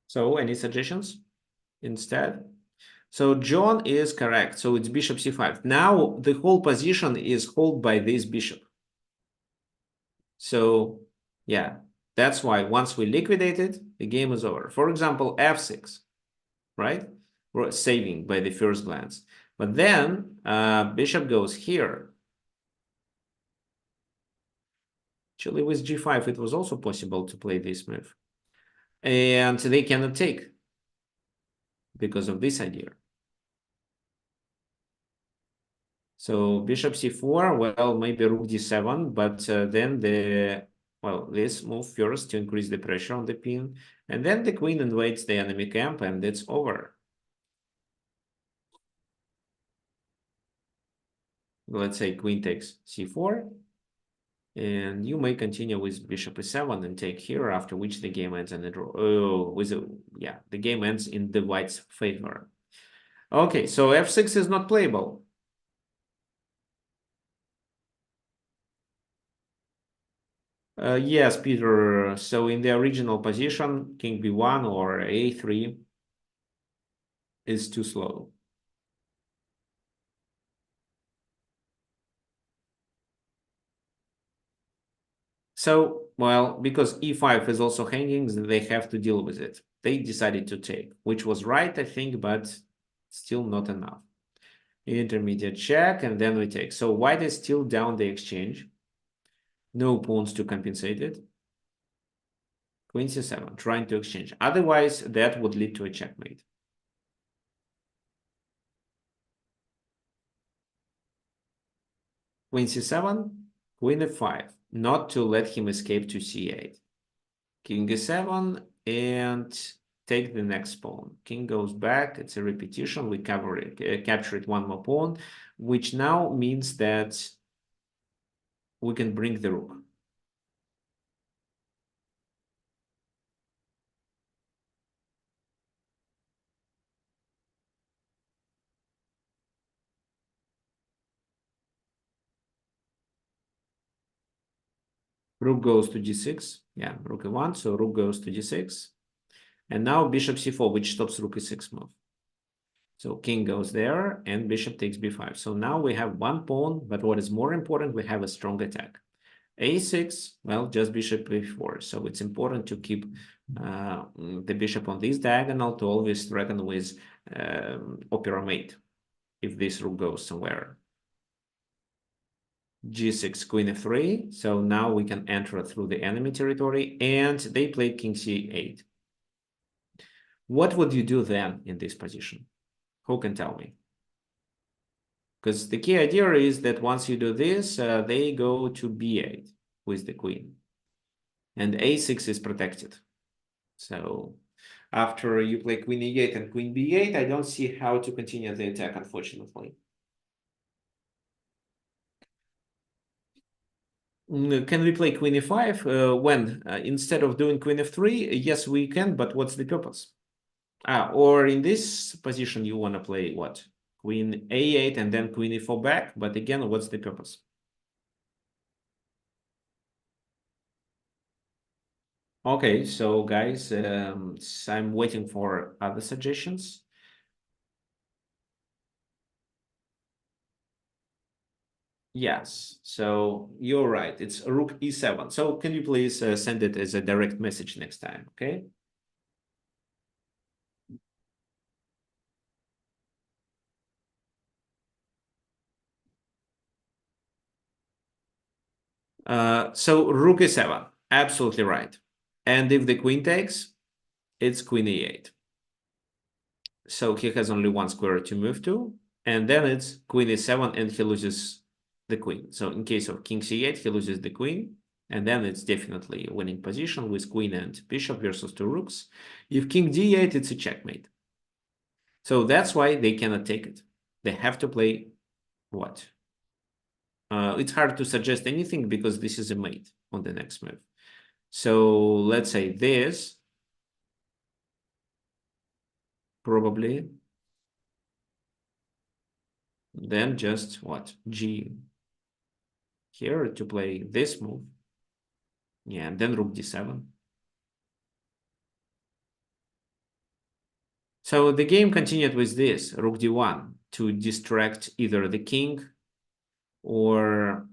So any suggestions instead? So John is correct. So it's bishop c5. Now the whole position is held by this bishop. So yeah, that's why once we liquidate it, the game is over. For example, f6, right? We're saving by the first glance. But then bishop goes here. Actually, with g5, it was also possible to play this move. And they cannot take because of this idea. So bishop c4, well, maybe rook d7, but then this move first to increase the pressure on the pin, and then the queen invades the enemy camp, and it's over. Let's say queen takes c4, and you may continue with bishop e7 and take here, after which the game ends in a draw. Oh, the game ends in the white's favor. Okay, so f6 is not playable. Yes, Peter. So in the original position, king b1 or a3 is too slow. So, well, because e5 is also hanging, they have to deal with it. They decided to take, which was right, I think, but still not enough. Intermediate check, and then we take. So white is still down the exchange. No pawns to compensate it. Queen c7, trying to exchange. Otherwise, that would lead to a checkmate. Queen c7, queen f5, not to let him escape to c8. King e7 and take the next pawn. King goes back. It's a repetition. We captured one more pawn, which now means that we can bring the rook. Rook goes to d6. Yeah, rook e1. So rook goes to d6. And now bishop c4, which stops rook e6 move. So king goes there and bishop takes b5. So now we have one pawn, but what is more important, we have a strong attack. a6, well, just bishop b4. So it's important to keep the bishop on this diagonal to always threaten with opera mate if this rook goes somewhere. g6, queen f3. So now we can enter through the enemy territory, and they played king c8. What would you do then in this position? Who can tell me? Because the key idea is that once you do this, they go to b8 with the queen. And a6 is protected. So after you play queen e8 and queen b8, I don't see how to continue the attack, unfortunately. Can we play queen e5 when instead of doing queen f3? Yes, we can, but what's the purpose? Or in this position, you want to play what? Queen a8 and then queen e4 back. But again, what's the purpose? Okay, so guys, I'm waiting for other suggestions. Yes, so you're right. It's rook e7. So can you please send it as a direct message next time, okay? So rook e7, absolutely right. And if the queen takes, it's queen e8. So he has only one square to move to, and then it's queen e7 and he loses the queen. So in case of king c8, he loses the queen, and then it's definitely a winning position with queen and bishop versus two rooks. If king d8, it's a checkmate. So that's why they cannot take it. They have to play what? It's hard to suggest anything because this is a mate on the next move. So let's say this, probably, then just what? G here to play this move. Yeah, and then rook d7. So the game continued with this, rook d1, to distract either the king or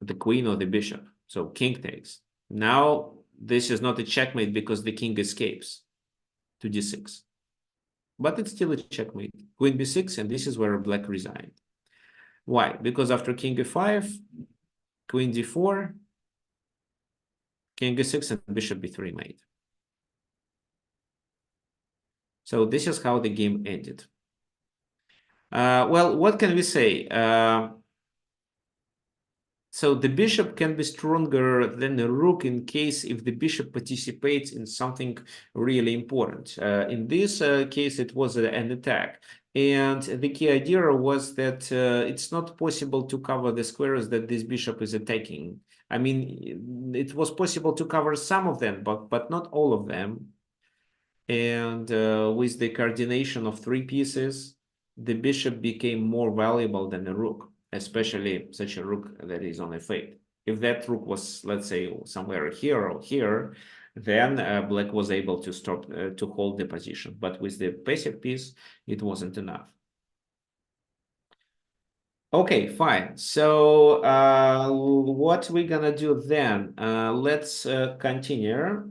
the queen or the bishop. So king takes. Now this is not a checkmate because the king escapes to d6. But it's still a checkmate. Queen b6, and this is where black resigned. Why? Because after king e5, queen d4, king e6, and bishop b3 mate. So this is how the game ended. Well, what can we say? So the bishop can be stronger than the rook in case if the bishop participates in something really important. In this case, it was an attack. And the key idea was that it's not possible to cover the squares that this bishop is attacking. I mean, it was possible to cover some of them, but not all of them. And with the coordination of three pieces, the bishop became more valuable than a rook, especially such a rook that is on f8. If that rook was, let's say, somewhere here or here, then black was able to stop to hold the position. But with the passive piece, it wasn't enough. Okay, fine. So what we're gonna do then? Let's continue.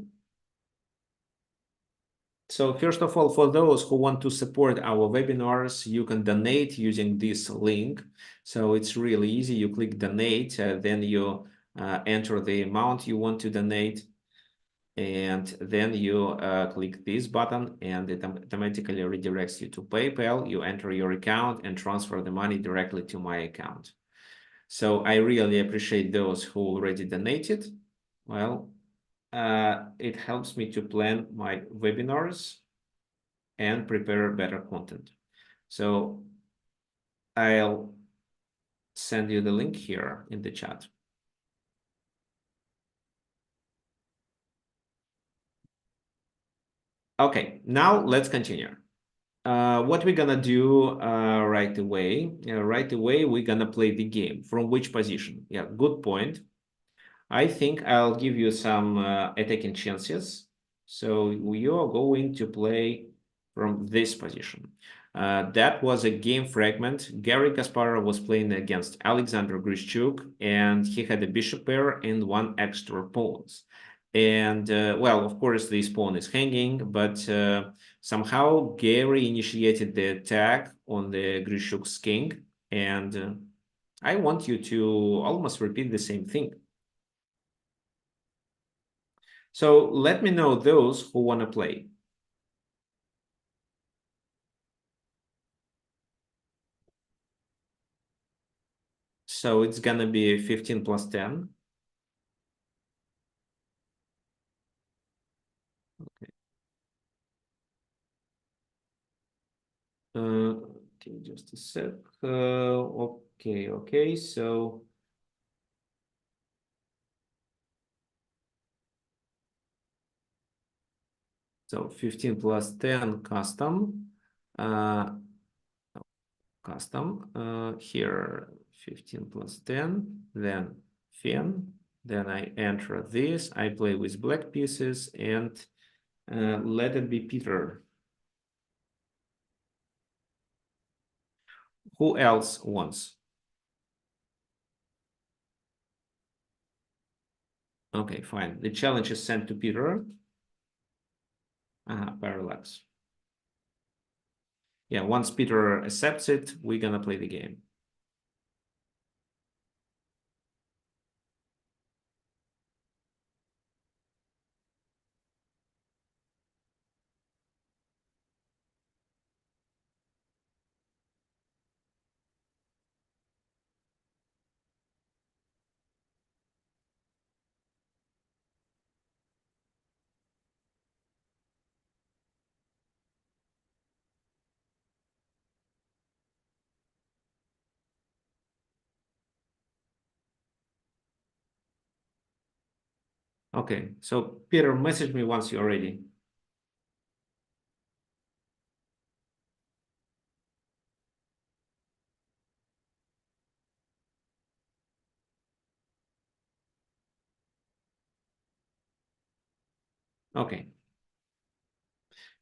So first of all, for those who want to support our webinars, you can donate using this link. So it's really easy. You click donate, then you enter the amount you want to donate. And then you click this button and it automatically redirects you to PayPal. You enter your account and transfer the money directly to my account. So I really appreciate those who already donated. Well, it helps me to plan my webinars and prepare better content. So I'll send you the link here in the chat. Okay, now let's continue. What we're gonna do right away? Right away, we're gonna play the game. From which position? Yeah, good point. I think I'll give you some attacking chances. So you're going to play from this position. That was a game fragment. Garry Kasparov was playing against Alexander Grishchuk, and he had a bishop pair and one extra pawns. And well, of course, this pawn is hanging, but somehow Garry initiated the attack on the Grishchuk's king, and I want you to almost repeat the same thing. So let me know those who want to play. So it's going to be 15 plus 10. Okay. Okay, just a sec. Okay. So so 15 plus 10 custom. Here 15 plus 10, then fin. Then I enter this. I play with black pieces and let it be Peter. Who else wants? Okay, fine. The challenge is sent to Peter. Parallax. Yeah, once Peter accepts it, we're gonna play the game. Okay, so Peter, message me once you're ready. Okay.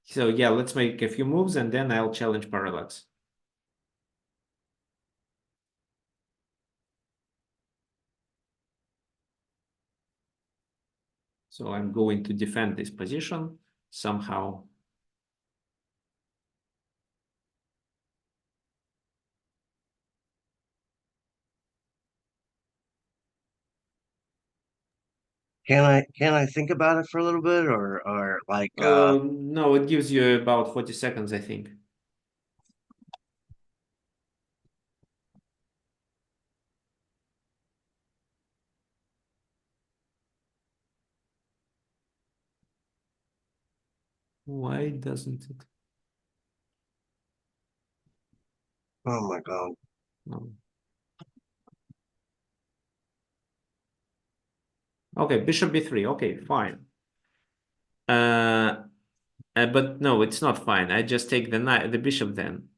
So yeah, let's make a few moves and then I'll challenge Parallax. So I'm going to defend this position somehow. Can I think about it for a little bit or like No, it gives you about 40 seconds, I think. Why doesn't it? oh my God. No. Okay, bishop b3. Okay, fine. But no, it's not fine. I just take the knight, the bishop then.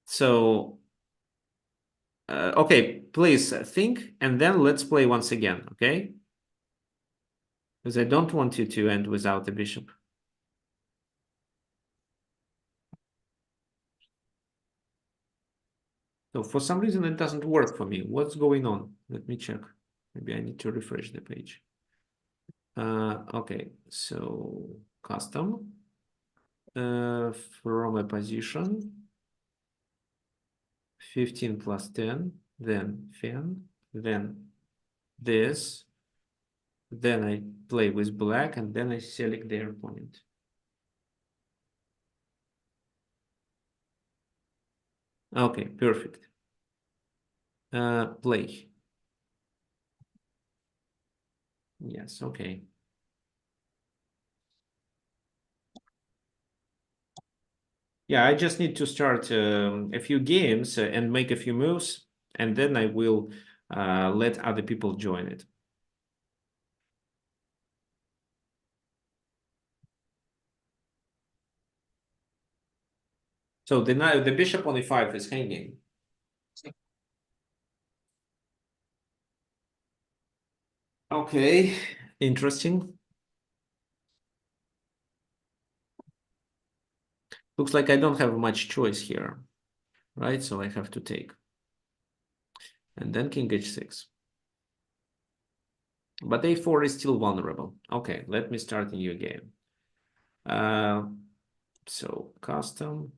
So, okay, please think and then let's play once again, okay? Because I don't want you to end without the bishop. So for some reason it doesn't work for me. What's going on? Let me check. Maybe I need to refresh the page. Okay, so custom from a position 15 plus 10, then fin, then this. Then I play with black, and then I select their opponent. Okay, perfect. Play. Yes, okay. Yeah, I just need to start a few games and make a few moves, and then I will let other people join it. So the bishop on e5 is hanging. Okay, interesting. Looks like I don't have much choice here, right? So I have to take. And then king h6. But a4 is still vulnerable. Okay, let me start a new game. So custom.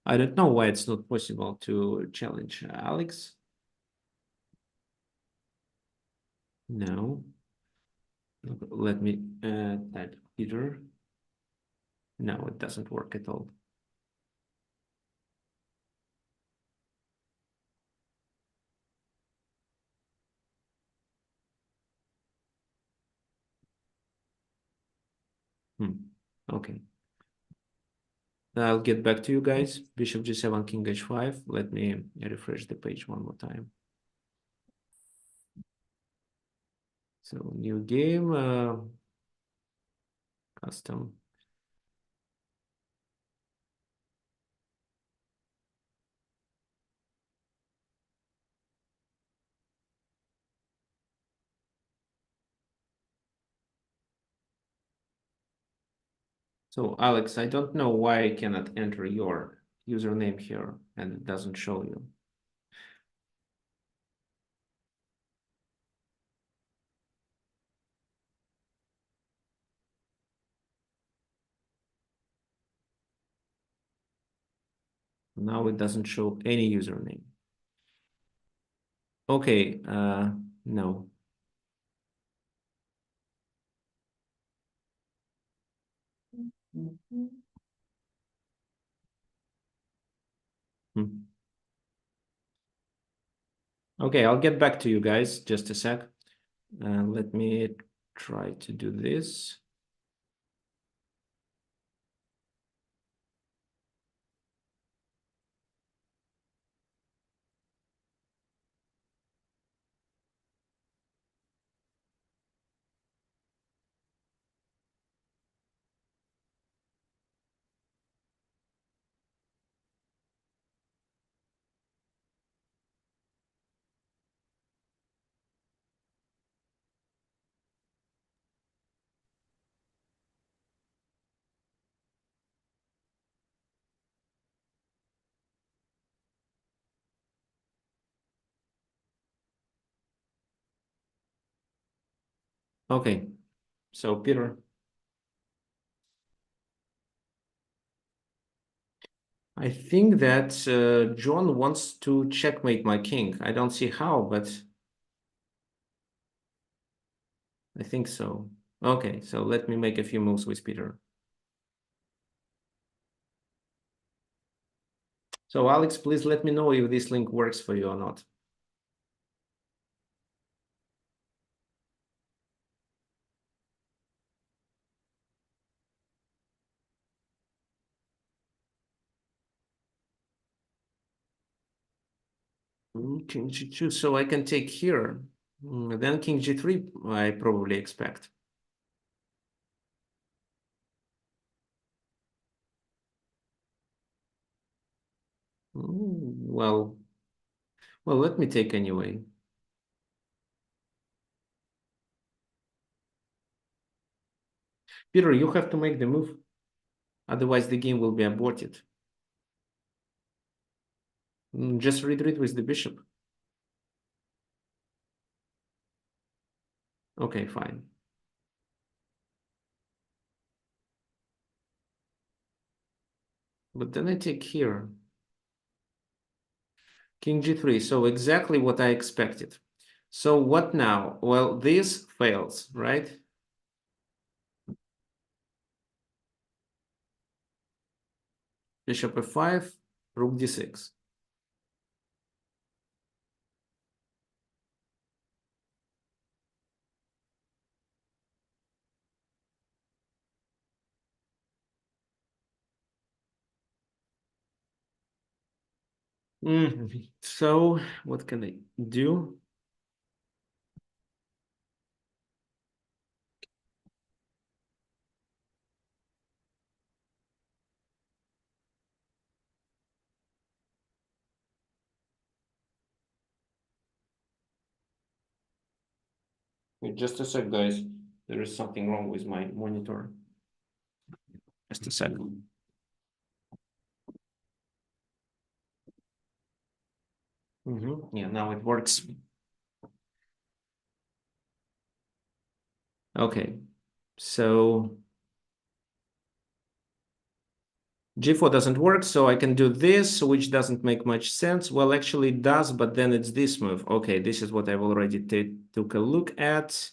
I don't know why it's not possible to challenge Alex. No. Let me type Peter. No, it doesn't work at all. Okay. I'll get back to you guys. Bishop g7, king h5. Let me refresh the page one more time. So new game, custom. So Alex, I don't know why I cannot enter your username here and it doesn't show you. Now it doesn't show any username. Okay, no. Hmm. Okay, I'll get back to you guys. Just a sec. Let me try to do this. Okay, so Peter, I think that John wants to checkmate my king. I don't see how, but I think so. Okay, so let me make a few moves with Peter. So Alex, please let me know if this link works for you or not. King g2, so I can take here. Then king g3, I probably expect. Well, let me take anyway. Peter, you have to make the move. Otherwise, the game will be aborted. Just retreat with the bishop. Okay, fine. But then I take here. King g3, so exactly what I expected. So what now? Well, this fails, right? Bishop f5, rook d6. So what can I do? Wait, just a sec, guys. There is something wrong with my monitor. Just a second. Yeah, now it works. Okay, so g4 doesn't work, so I can do this, which doesn't make much sense. Well, actually it does, but then it's this move. Okay, this is what I've already took a look at.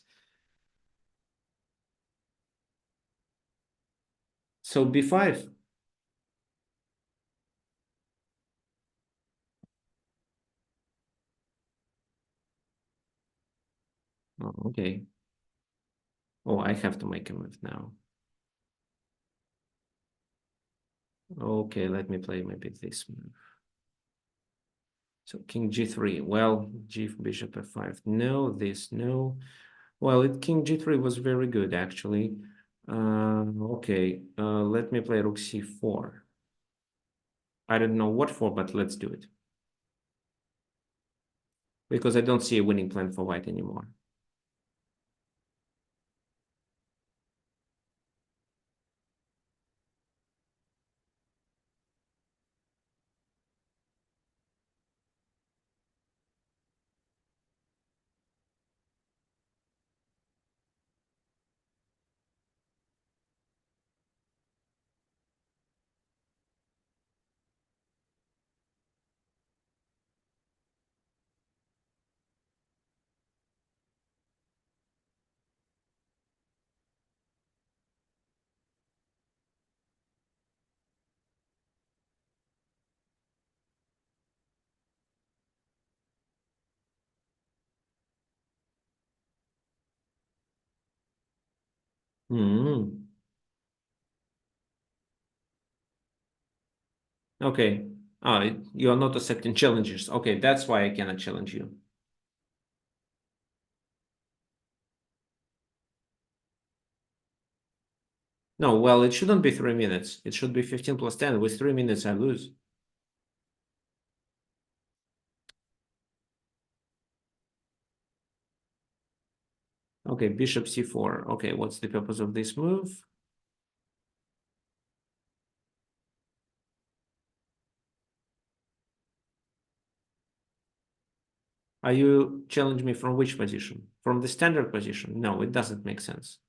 So b5. Oh, okay. Oh, I have to make a move now. Okay, let me play maybe this move. So king g3. Well, bishop f5. No, this no. Well, king g3 was very good actually. Okay, let me play rook c4. I don't know what for, but let's do it. Because I don't see a winning plan for white anymore. Hmm. Okay. You're not accepting challenges. Okay, that's why I cannot challenge you. No, well, it shouldn't be 3 minutes. It should be 15 plus 10. With 3 minutes, I lose. Okay, bishop c4. Okay, what's the purpose of this move? Are you challenging me from which position? From the standard position? No, it doesn't make sense.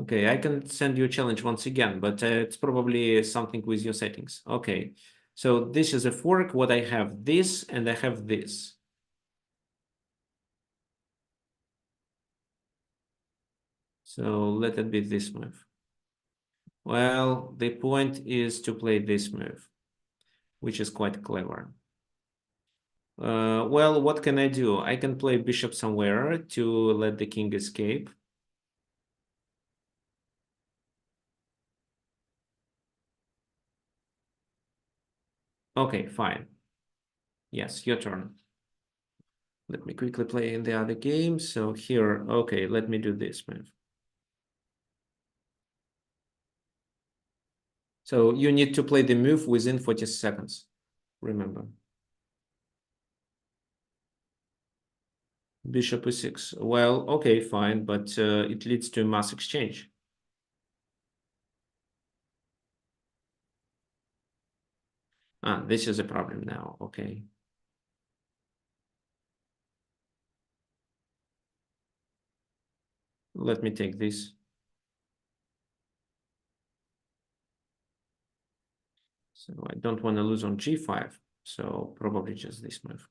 Okay, I can send you a challenge once again, but it's probably something with your settings. Okay, so this is a fork. What I have this and I have this. So let it be this move. Well, the point is to play this move, which is quite clever. Well, what can I do? I can play bishop somewhere to let the king escape. Okay, fine. Yes, your turn. Let me quickly play in the other game. So here, okay, let me do this move. So you need to play the move within 40 seconds, remember. Bishop e6. Well, okay, fine, but it leads to a mass exchange. Ah, this is a problem now. Okay. Let me take this. So I don't want to lose on g5. So probably just this move.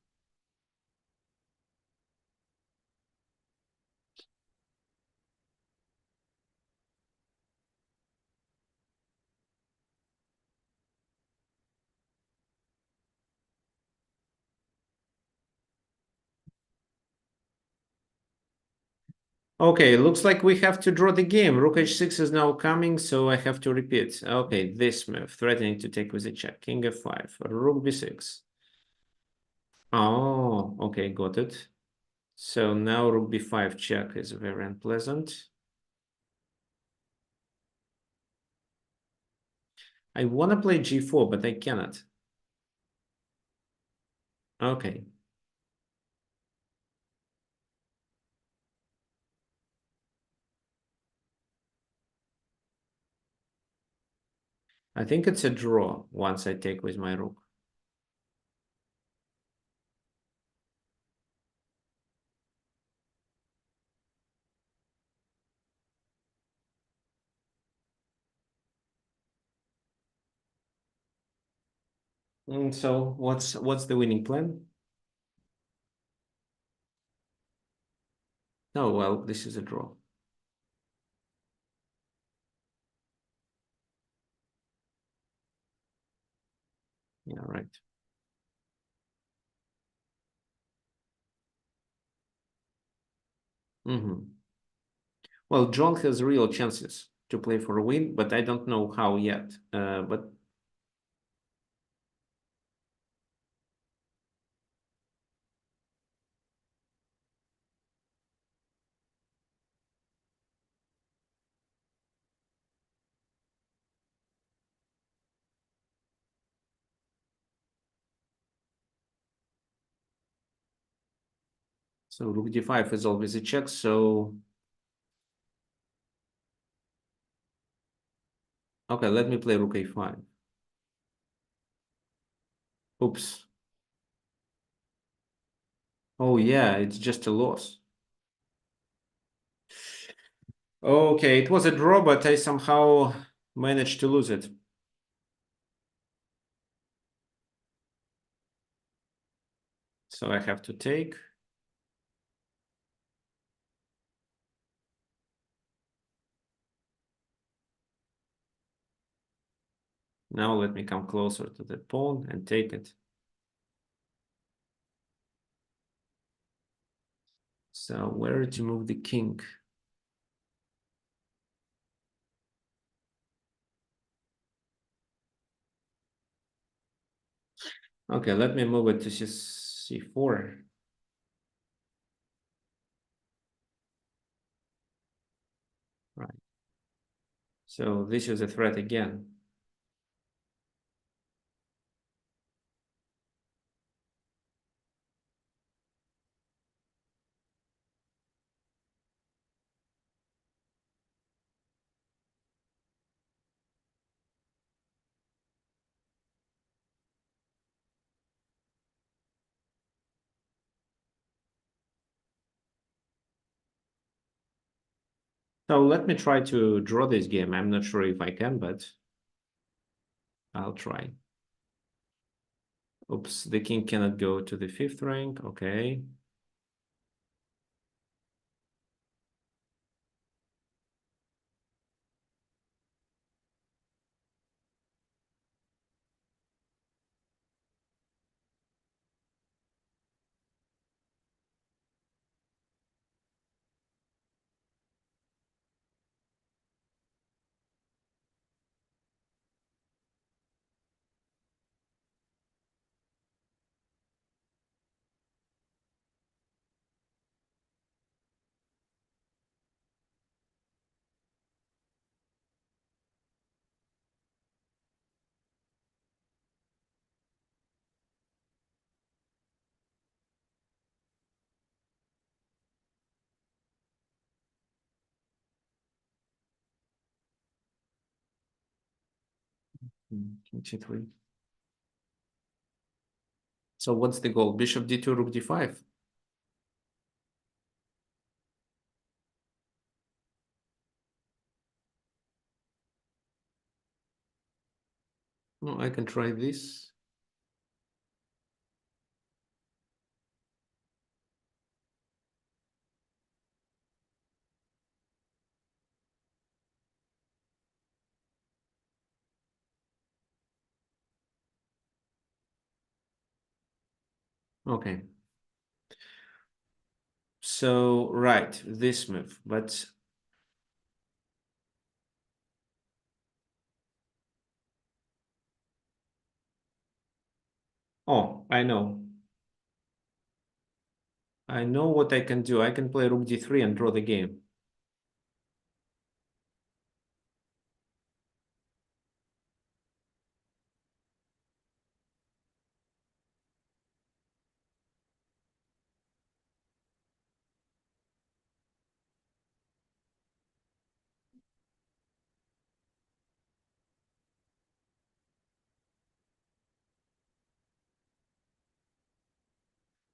Okay, looks like we have to draw the game. Rook h6 is now coming, so I have to repeat. Okay, this move, threatening to take with a check. King f5, rook b6. Oh, okay, got it. So now rook b5 check is very unpleasant. I want to play g4, but I cannot. Okay. I think it's a draw once I take with my rook. So what's the winning plan? Oh, well, this is a draw. Yeah, right. Well, John has real chances to play for a win, but I don't know how yet. But so rook d5 is always a check. So okay, let me play rook a5. Oops. Oh yeah, it's just a loss. Okay, it was a draw, but I somehow managed to lose it. So I have to take. Now let me come closer to the pawn and take it. So where to move the king? Okay, let me move it to c4. Right. So this is a threat again. So let me try to draw this game. I'm not sure if I can, but I'll try. Oops, the king cannot go to the fifth rank. Okay. King c3. So what's the goal? Bishop d2, rook d5. No, I can try this. Okay. So, right, this move, but oh, I know. I know what I can do. I can play rook d3 and draw the game.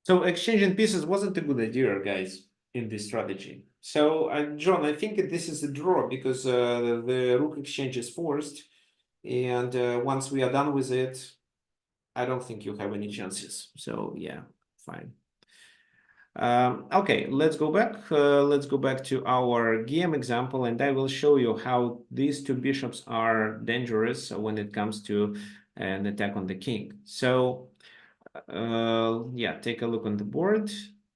So exchanging pieces wasn't a good idea, guys, in this strategy. So, John, I think this is a draw because the rook exchange is forced. And once we are done with it, I don't think you have any chances. So, yeah, fine. Okay, let's go back. Let's go back to our game example, and I will show you how these two bishops are dangerous when it comes to an attack on the king. So, yeah, take a look on the board.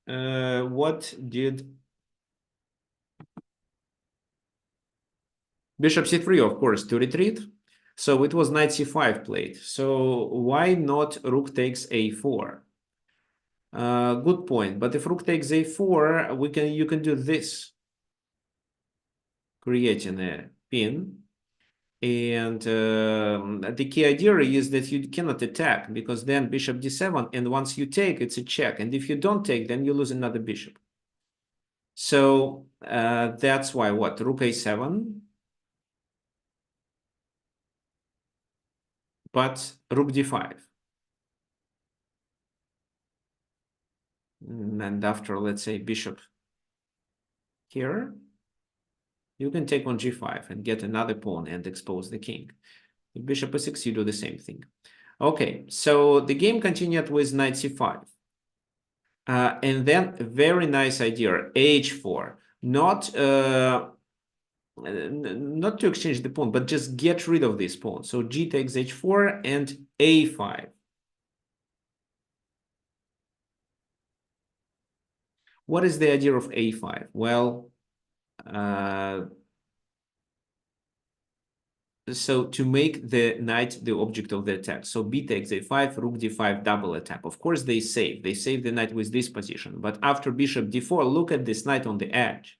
What did Bishop c3, of course, to retreat? So it was knight c5 played. So why not rook takes a4? Good point. But if rook takes a4, you can do this, creating a pin. And the key idea is that you cannot attack because then bishop d7, and once you take, it's a check. And if you don't take, then you lose another bishop. So that's why what? Rook a7, but rook d5. And after, let's say, bishop here, you can take on g5 and get another pawn and expose the king. If bishop e6, you do the same thing. Okay, so the game continued with knight c5. And then a very nice idea, h4. Not to exchange the pawn, but just get rid of this pawn. So g takes h4 and a5. What is the idea of a5? Well, so to make the knight the object of the attack. So b takes a5, rook d5, double attack. Of course, they save. They save the knight with this position. But after bishop d4, look at this knight on the edge.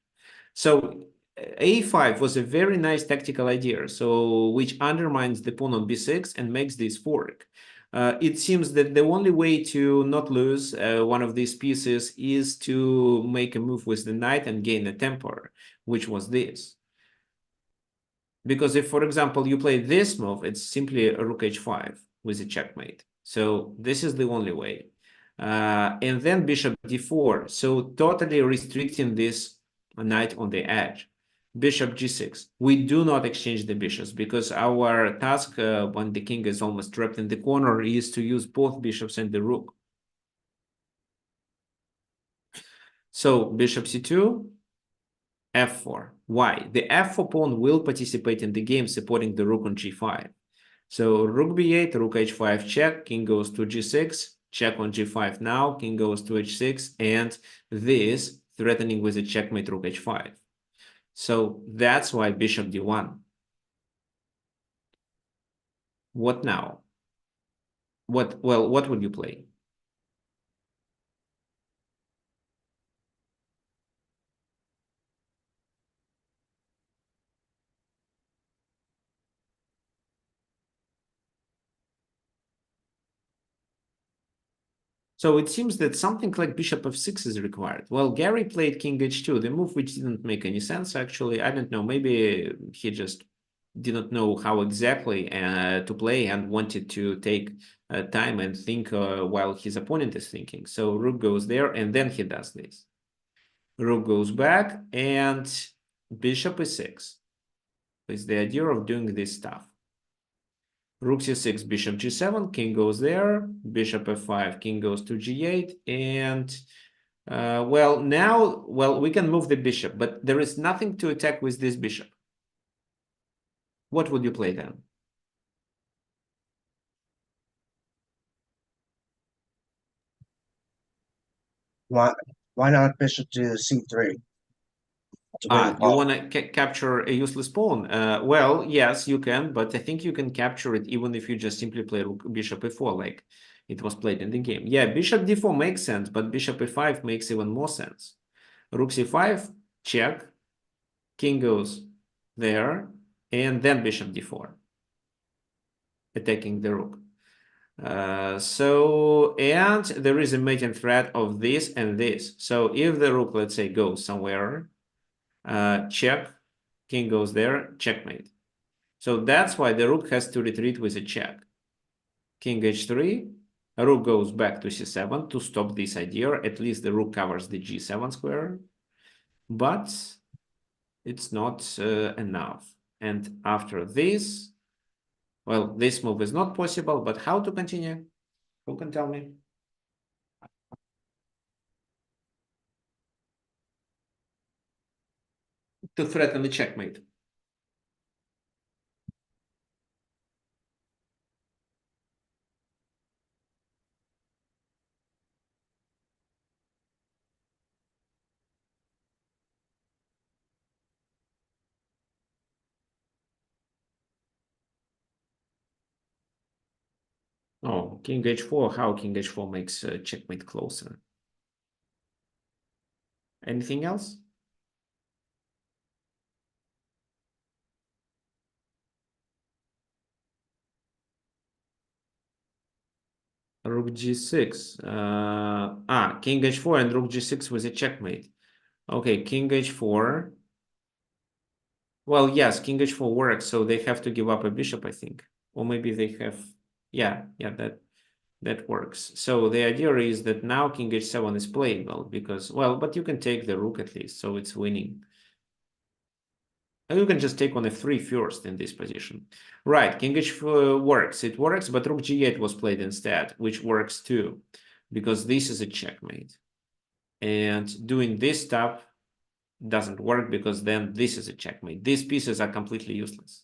So a5 was a very nice tactical idea, so which undermines the pawn on b6 and makes this fork. It seems that the only way to not lose one of these pieces is to make a move with the knight and gain a temper, which was this. Because if, for example, you play this move, it's simply a rook h5 with a checkmate. So this is the only way. And then bishop d4. So totally restricting this knight on the edge. Bishop g6. We do not exchange the bishops because our task when the king is almost trapped in the corner is to use both bishops and the rook. So bishop c2, f4. Why? The f4 pawn will participate in the game supporting the rook on g5. So rook b8, rook h5 check, king goes to g6, check on g5 now, king goes to h6, and this threatening with a checkmate rook h5. So that's why bishop d1. What now? What would you play? So it seems that something like bishop f6 is required. Well, Gary played king h2, the move which didn't make any sense, actually. I don't know, maybe he just did not know how exactly to play and wanted to take time and think while his opponent is thinking. So rook goes there, and then he does this. Rook goes back, and bishop e6. It's the idea of doing this stuff. Rook c6, bishop g7, king goes there, bishop f5, king goes to g8, and well, now, well, we can move the bishop, but there is nothing to attack with this bishop. What would you play then? Why not bishop to c3 to win the You pawn? want to capture a useless pawn? Well, yes, you can, but I think you can capture it even if you just simply play bishop e4 like it was played in the game. Yeah, bishop d4 makes sense, but bishop e5 makes even more sense. Rook c5, check, king goes there, and then bishop d4, attacking the rook. And there is a mating threat of this and this. So if the rook, let's say, goes somewhere, check, king goes there, checkmate. So that's why the rook has to retreat with a check. King h3, rook goes back to c7 to stop this idea. At least the rook covers the g7 square, but it's not enough. And after this, well, this move is not possible, but how to continue? Who can tell me? To threaten the checkmate. Oh, king h4. How king h4 makes checkmate closer? Anything else? Rook g6. King h4 and rook g6 with a checkmate. Okay, king h4. Well, yes, king h4 works, so they have to give up a bishop, I think. Or maybe they have... Yeah, that works. So the idea is that now king h7 is playable because, well, but you can take the rook at least, so it's winning. And you can just take on f3 first in this position. Right, king h4 works. It works, but rook g8 was played instead, which works too, because this is a checkmate. And doing this stuff doesn't work because then this is a checkmate. These pieces are completely useless.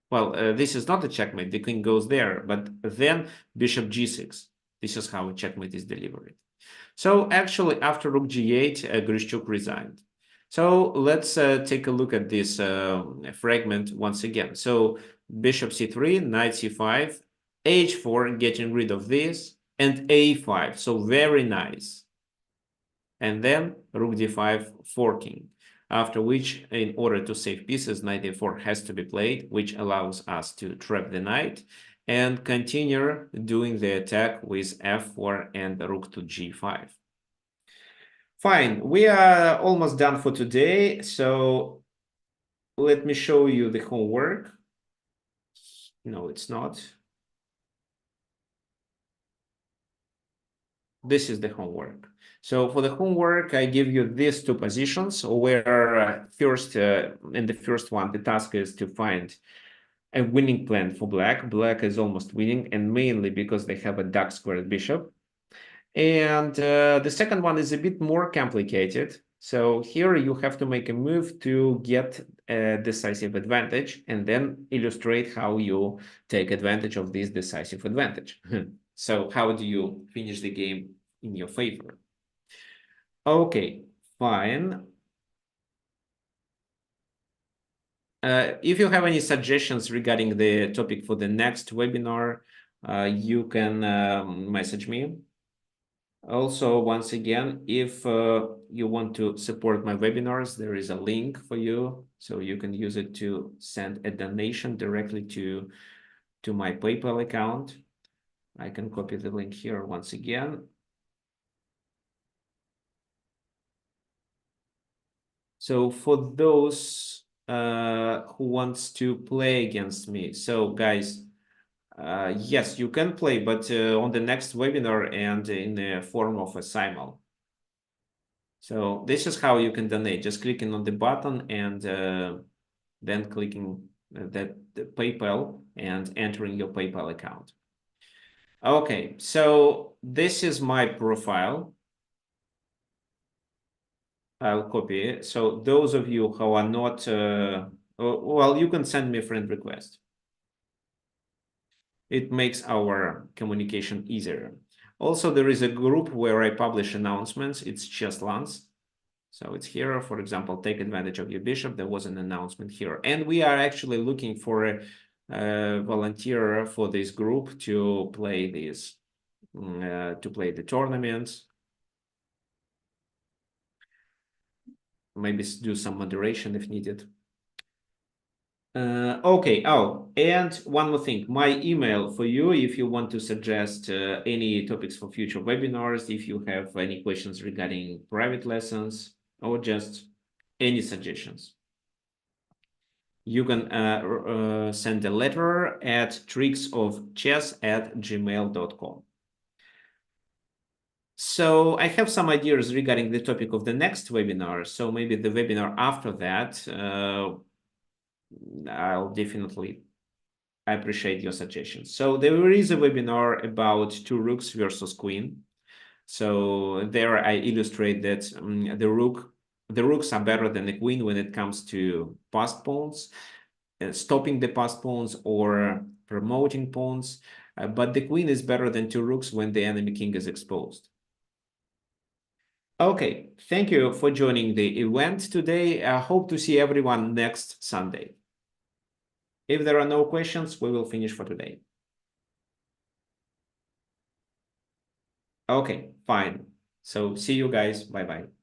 Well, this is not a checkmate. The king goes there, but then bishop g6. This is how a checkmate is delivered. So actually, after rook g8, Grishchuk resigned. So let's take a look at this fragment once again. So bishop c3, knight c5, h4, getting rid of this, and a5. So very nice. And then rook d5, forking. After which, in order to save pieces, knight a4 has to be played, which allows us to trap the knight and continue doing the attack with f4 and rook to g5. Fine, we are almost done for today, so let me show you the homework. No, it's not. This is the homework. So for the homework, I give you these two positions where first, in the first one, the task is to find a winning plan for black. Black is almost winning, and mainly because they have a dark squared bishop. And the second one is a bit more complicated. So here you have to make a move to get a decisive advantage and then illustrate how you take advantage of this decisive advantage. So how do you finish the game in your favor? Okay, fine. If you have any suggestions regarding the topic for the next webinar, you can message me. Also, once again, if you want to support my webinars, there is a link for you, so you can use it to send a donation directly to my PayPal account. I can copy the link here once again. So for those who wants to play against me. So guys, yes, you can play, but on the next webinar and in the form of a simul. So this is how you can donate, just clicking on the button and then clicking the PayPal and entering your PayPal account. Okay, so this is my profile. I'll copy it. So those of you who are not, well, you can send me a friend request. It makes our communication easier. Also, there is a group where I publish announcements. It's Chess Lance. So it's here, for example, take advantage of your bishop. There was an announcement here. And we are actually looking for a volunteer for this group to play this, to play the tournaments. Maybe do some moderation if needed. Okay. Oh, and one more thing, my email for you, if you want to suggest any topics for future webinars, if you have any questions regarding private lessons or just any suggestions. You can send a letter at tricksofchess@gmail.com. So I have some ideas regarding the topic of the next webinar. So maybe the webinar after that, I'll definitely appreciate your suggestions. So there is a webinar about two rooks versus queen. So there I illustrate that the rooks are better than the queen when it comes to passed pawns, stopping the passed pawns or promoting pawns. But the queen is better than two rooks when the enemy king is exposed. Okay, thank you for joining the event today. I hope to see everyone next Sunday. If there are no questions, we will finish for today. Okay, fine. So see you guys. Bye-bye.